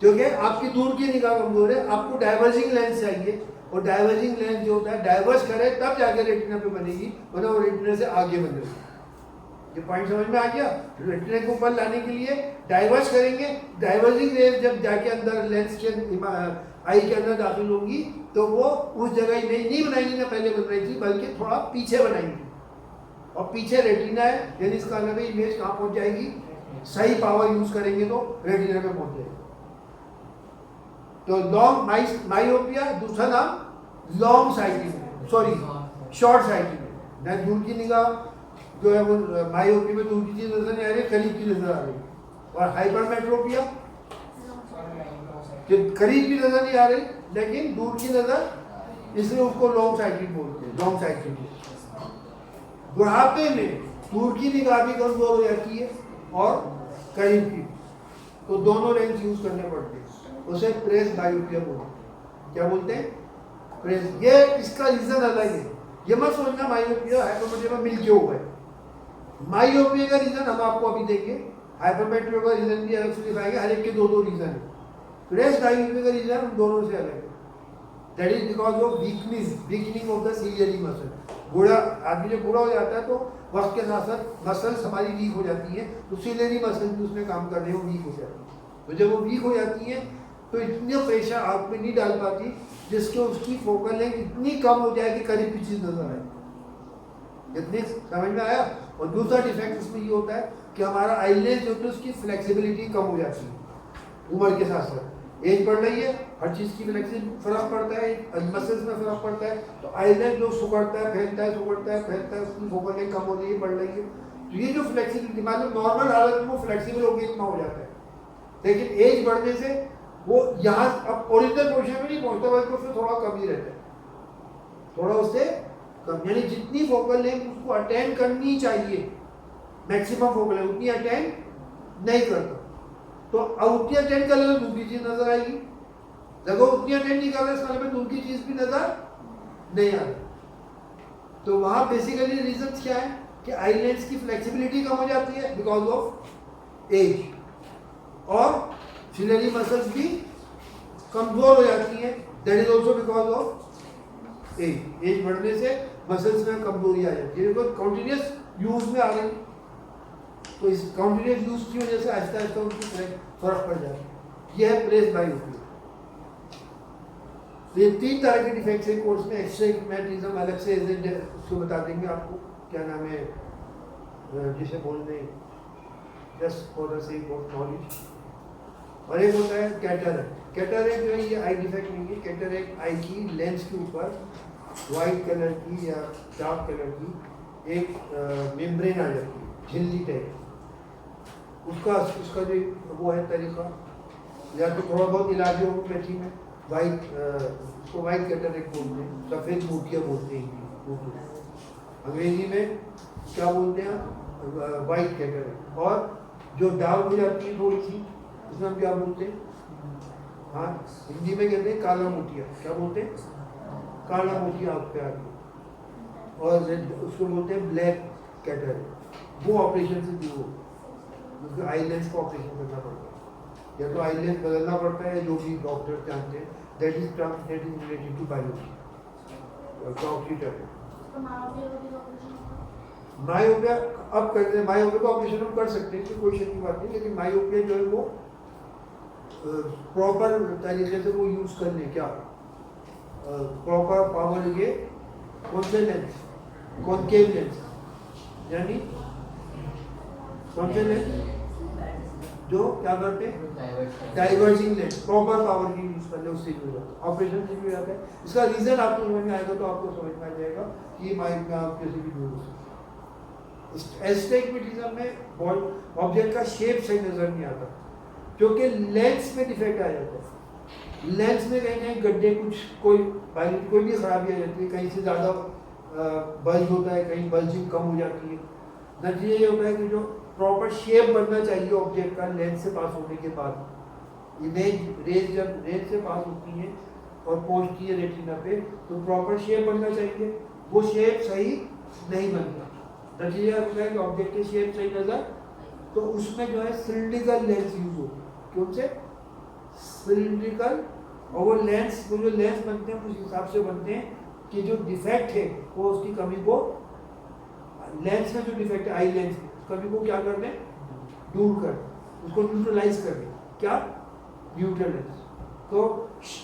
क्योंकि आपकी दूर की निगाह कमजोर है, आपको डाइवर्जिंग लेंस चाहिए, और डाइवर्जिंग लेंस जो होता है डाइवर्स करे तब जाके रेटिना पे बनेगी, वरना वो रेटिना से आगे बनेगी। ये पॉइंट समझ में आ गया? रेटिना को ऊपर लाने के लिए डाइवर्स करेंगे, डाइवर्जिंग रेज जब जाके अंदर लेंस के आई के अंदर दाखिल होंगी तो वो उस जगह नहीं बनाएंगी ना पहले बन रही थी, बल्कि थोड़ा पीछे बनाएंगी, और पीछे रेटिना है, यानी इसका मतलब इमेज कहाँ पहुंच जाएगी, सही पावर यूज करेंगे तो रेटिना पे पहुंच जाएगी। तो लॉन्ग माइओपिया दूसरा नाम long sighting, sorry short sighting है। दूर की निगाह जो है वो माइओपिया में दूर की चीज नजर नहीं आ रही, करीब की नजर आ रही है। और हाइपरमेट्रोपिया करीब की नजर नहीं आ रही लेकिन दूर की नजर, इसलिए उसको लॉन्ग साइटिंग बोलते हैं, लॉन्ग साइटिंग। बुढ़ापे में दूर की निगाह भी कमजोर हो जाती है और करीब की, तो दोनों लेंस यूज करने पड़ते हैं, उसे प्रेस बायोपिया बोलते हैं। क्या बोलते हैं? प्रेस। ये इसका रीजन अलग है, ये मत सोचना माइओपिया हाइपरमेट्रोपिया में मिलके हुआ है। माइओपिया का रीजन हम आपको अभी देंगे, हाइपरमेट्रोपिया का रीजन भी अलग से दिखाएंगे, हर एक के दो रीजन है। प्रेस बायोपिया का रीजन उन दोनों से अलग है, that is because of weakening of the ciliary muscle. बूढ़ा आदमी जब बूढ़ा हो जाता है तो वक्त के साथ साथ मसल्स हमारी वीक हो जाती है, तो सिलियरी मसल भी उसमें काम कर रहे हो वीक हो जाती है। तो जब वो वीक हो जाती है तो इतने प्रेशर आँख में नहीं डाल पाती जिसके उसकी फोकल लेंथ इतनी कम हो जाए कि करीब की चीज नजर आए। इतनी समझ में आया? और दूसरा डिफेक्ट इसमें ये होता है कि हमारा आईलेंस जो है उसकी फ्लेक्सिबिलिटी कम हो जाती है उम्र के साथ साथ। एज बढ़ रही है, हर चीज की फ्लेक्सिबिलिटी फर्क पड़ता है, मसल्स में फर्क पड़ता है, तो आईलेंस जो सुकड़ता है फैलता है, सुकड़ता है फैलता है, उसकी फोकल लेंथ कम हो रही है, बढ़ रही है। तो ये जो फ्लेक्सिबिलिटी मतलब नॉर्मल हालत में वो फ्लेक्सिबल होकर इतना हो जाता है, लेकिन एज बढ़ने से वो यहाँ अब ओरिजिनल पोजिशन में नहीं पहुंचता, बल्कि उससे थोड़ा कम ही रहता है, थोड़ा उससे कम। यानी जितनी फोकल लेंथ उसको अटेंड करनी चाहिए, मैक्सिमम फोकल लेंथ उतनी अटेंड नहीं करता, तो अब उतनी अटेंड कर ले तो दूसरी चीज नजर आएगी, जब उतनी अटेंड नहीं कर रहे इसका मतलब दूसरी चीज भी नजर नहीं आ रही। तो वहां बेसिकली रीजन क्या है कि आई लेंस की फ्लेक्सिबिलिटी कम हो जाती है बिकॉज ऑफ एज, और सिलियरी मसल्स भी कमजोर हो जाती हैं, that is also because of age. Age बढ़ने से मसल्स में कमजोरी आ जाती है, बिकॉज कंटिन्यूस यूज में आ रही, तो इस कंटिन्यूस यूज की वजह से आहिस्ता आहिस्ता उनकी फर्क पड़ जाता है। यह है प्रेस बायोपिया। तो ये तीन तरह के डिफेक्ट्स हैं कोर्स में, एस्टिग्मेटिज्म अलग से उसको बता देंगे आपको, क्या नाम है जिसे बोलते हैं just for the sake of knowledge. और एक होता है कैटरैक्ट। कैटरैक्ट जो है ये आई डिफेक्ट नहीं है, कैटरैक्ट आई की लेंस के ऊपर वाइट कलर की या डार्क कलर की एक मेम्ब्रेन आ जाती है, झिल्ली टाइप। उसका जो वो है तरीका, या तो थोड़ा बहुत इलाज है होम्योपैथी में, वाइट उसको वाइट कैटरैक्ट बोलते हैं, सफ़ेद मोतिया बोलते हैं अंग्रेजी में, क्या बोलते हैं वाइट कैटरैक्ट। और जो डार्क हो जाती है थोड़ी सी, उसमें हम क्या बोलते हैं, हाँ हिंदी में कहते हैं काला मोतिया, क्या बोलते हैं, काला मोतिया आँख पे आ गया, और उसको बोलते हैं ब्लैक कैटरैक्ट। वो ऑपरेशन से दूर हो, उसको आई लेंस का ऑपरेशन करना पड़ता है, या तो आई लेंस बदलना पड़ता है, जो भी डॉक्टर जानते हैं, that is related to biology. Myopia अब करते हैं, मायोपिया का ऑपरेशन हम कर सकते हैं, कोई शक की बात नहीं, लेकिन मायोपिया जो है वो प्रॉपर तरीके से वो यूज कर लें, क्या प्रॉपर पावर ये कौन से लेंस, कॉनकेव लेंस, यानी कौन से लेंस जो क्या करते हैं, डाइवर्जिंग लेंस, प्रॉपर पावर की यूज करते हैं, उससे भी हो जाता है, ऑपरेशन से भी हो जाता है। इसका रीजन आपको समझ में आएगा तो आपको समझ में आ जाएगा कि ये माइंड में आप कैसे भी दूर हो सकते हैं। एस्टिग्मेटिज्म में ऑब्जेक्ट का शेप सही नजर नहीं आता क्योंकि लेंस में डिफेक्ट आ जाता है। लेंस में कहीं कहीं गड्ढे, कुछ कोई भी खराबी आ जाती है, कहीं से ज़्यादा बल्ज होता है, कहीं बल्जिंग कम हो जाती है। नतीजा ये होता है कि जो प्रॉपर शेप बनना चाहिए ऑब्जेक्ट का लेंस से पास होने के बाद, इमेज रेज जब लेंस से पास होती है और पहुंचती है रेटिना पे, तो प्रॉपर शेप बनना चाहिए, वो शेप सही नहीं बनता। नतीजा होता है कि ऑब्जेक्ट की शेप सही नजर, तो उसमें जो है सिलिंड्रिकल लेंस यूज होती है। क्यों से सिलिंड्रिकल, और वो लेंस, वो जो लेंस बनते हैं उस हिसाब से बनते हैं कि जो डिफेक्ट है वो उसकी कमी को, लेंस में जो डिफेक्ट है आई लेंस कमी को क्या कर दें, दूर कर, उसको न्यूट्रलाइज कर दें। क्या? Neutral lens. तो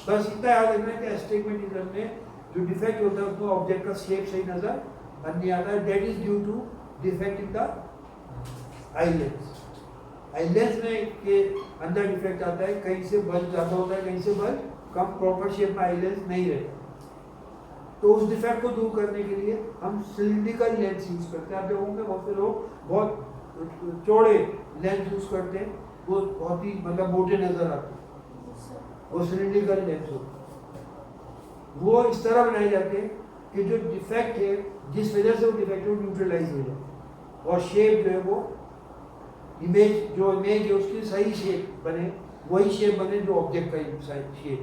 बस इतना याद रखना है कि एस्टिग्मेटिज्म में जो डिफेक्ट होता है उसको ऑब्जेक्ट का शेप सही नजर नहीं आता है, that is due to defect in the eye lens. Eye lens में के अंदर डिफेक्ट आता है, कहीं से बल्ब ज़्यादा होता है, कहीं से बल्ब कम, प्रॉपर शेप में आई लेंस नहीं रहता। तो उस डिफेक्ट को दूर करने के लिए हम सिलिंड्रिकल लेंस यूज करते हैं। आप देखोगे बहुत से लोग बहुत चौड़े लेंस यूज करते हैं, वो बहुत ही मतलब मोटे नजर आते हैं, वो सिलिंड्रिकल लेंस होते हैं। वो इस तरह बनाए जाते हैं कि जो डिफेक्ट है, जिस वजह से वो डिफेक्ट है, वो न्यूट्रलाइज हो जाए और शेप जो है वो इमेज है उसकी सही शेप बने, वही शेप बने जो ऑब्जेक्ट का शेप है।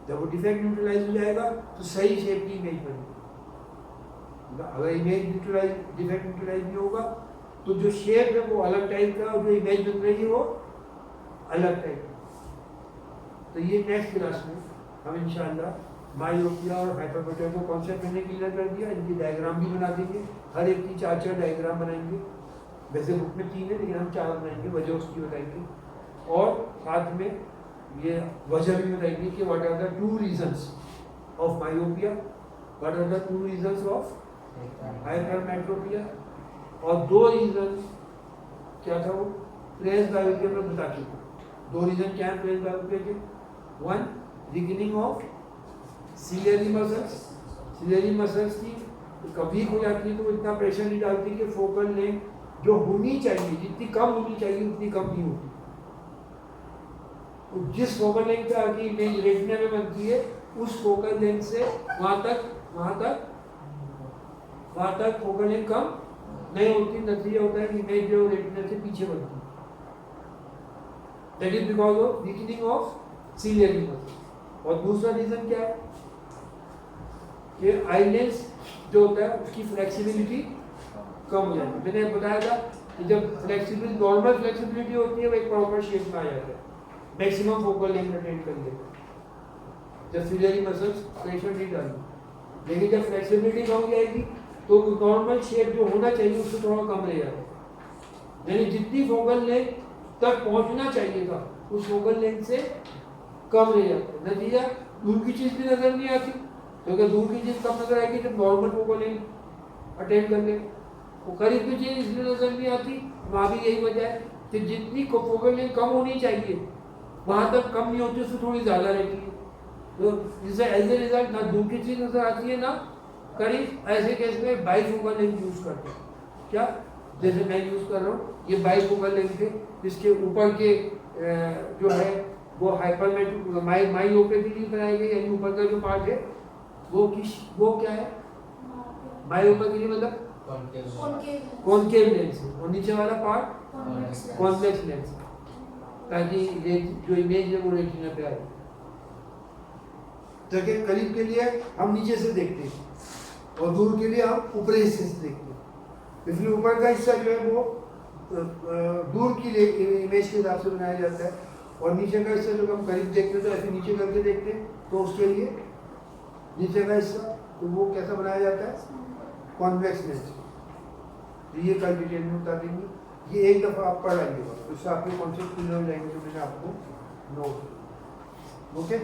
जब वो डिफेक्ट न्यूट्रलाइज हो जाएगा तो सही शेप की इमेज बनेगी। अगर इमेज डिफेक्ट न्यूट्रलाइज नहीं होगा तो जो शेप है वो अलग टाइप का, और जो इमेज बन रही है वो अलग टाइप का। तो ये नेक्स्ट क्लास में हम इंशाल्लाह मायोपिया और हाइपरमेट्रोपिया को कॉन्सेप्ट मैंने क्लियर कर दिया, इनकी डायग्राम भी बना देंगे, हर एक की 4 डायग्राम बनाएंगे। वैसे बुक में 3 है लेकिन हम 4 बनाएंगे, वजह उसकी बताएंगे, और साथ में ये वजह भी बताएंगे कि what are the 2 reasons of myopia, what are the 2 reasons of hypermetropia, और 2 रीजन क्या था वो प्रेस बायोपिया में बता चुका। 2 रीजन क्या है प्रेस बायोपिया के? 1 वीकनिंग ऑफ सिलियरी मसल्स की कभी हो जाती है तो इतना प्रेशर नहीं डालती कि फोकल लेंथ जो होनी चाहिए, जितनी कम होनी चाहिए उतनी कम नहीं होती। तो जिस फोकल लेंथ पे आके इमेज रेटिना में बनती है, उस फोकल लेंथ से वहां तक फोकल लेंथ कम नहीं होती। नतीजा होता है कि इमेज जो रेटिना से पीछे बनती है, that is because of weakening of ciliary muscle. और दूसरा रीजन क्या है कि आई लेंस जो होता है उसकी फ्लेक्सिबिलिटी कम हो जाती है। मैंने बताया था कि जब नॉर्मल फ्लेक्सिबिलिटी होती है वो एक प्रॉपर शेप में आ जाता है, मैक्सिमम फोकल लेंथ अटेन कर लेते हैं जब सिलियरी मसल्स प्रेशर नहीं डालती। लेकिन जब फ्लेक्सिबिलिटी कम हो जाएगी तो नॉर्मल शेप जो होना चाहिए उससे थोड़ा कम रह जाता है, यानी जितनी फोकल लेंथ तक पहुंचना चाहिए था उस फोकल लेंथ से कम रह जाता है। नतीजा दूर की चीज भी नजर नहीं आती, क्योंकि दूर की चीज कब नजर आएगी जब नॉर्मल फोकल लेंथ अटेन कर ले। वो करीब की चीज इसलिए नजर नहीं आती, वहाँ भी यही वजह है कि जितनी फोकल लेंथ कम होनी चाहिए वहाँ तक कम नहीं होती, उससे थोड़ी ज़्यादा रहती है। तो इससे एज ए रिजल्ट ना दूर की चीज़ नजर आती है ना करीब। ऐसे केस में बाईफोकल लेंथ यूज़ करते हैं। क्या? जैसे मैं यूज़ कर रहा हूँ, ये बाईफोकल लेंथ है, इसके ऊपर के जो है वो हाइपरमेट्रोपिया मायोपिया के लिए बनाई गई, यानी ऊपर का जो पार्ट है वो क्या है मायोपिया के लिए, मतलब कॉनकेव लेंस है, और नीचे वाला पार्ट कॉन्वेक्स लेंस, ताकि जो इमेज है वो रेटिना पे आए। तो करीब के लिए हम नीचे से देखते हैं और दूर के लिए हम ऊपरी हिस्से से देखते हैं। इसलिए ऊपर का हिस्सा जो है वो दूर की इमेज के हिसाब से बनाया जाता है, और नीचे का हिस्सा जो हम करीब देखते हैं तो ऐसे नीचे करके देखते हैं, तो उसके लिए नीचे का हिस्सा तो वो कैसा बनाया जाता है, कॉन्वेक्स लेंस। तो ये कल डिटेल में बता देंगे, ये एक दफ़ा आप पढ़ आइएगा, उससे आपके कॉन्सेप्ट क्लियर हो जाएंगे जो मैंने आपको नोट। ओके।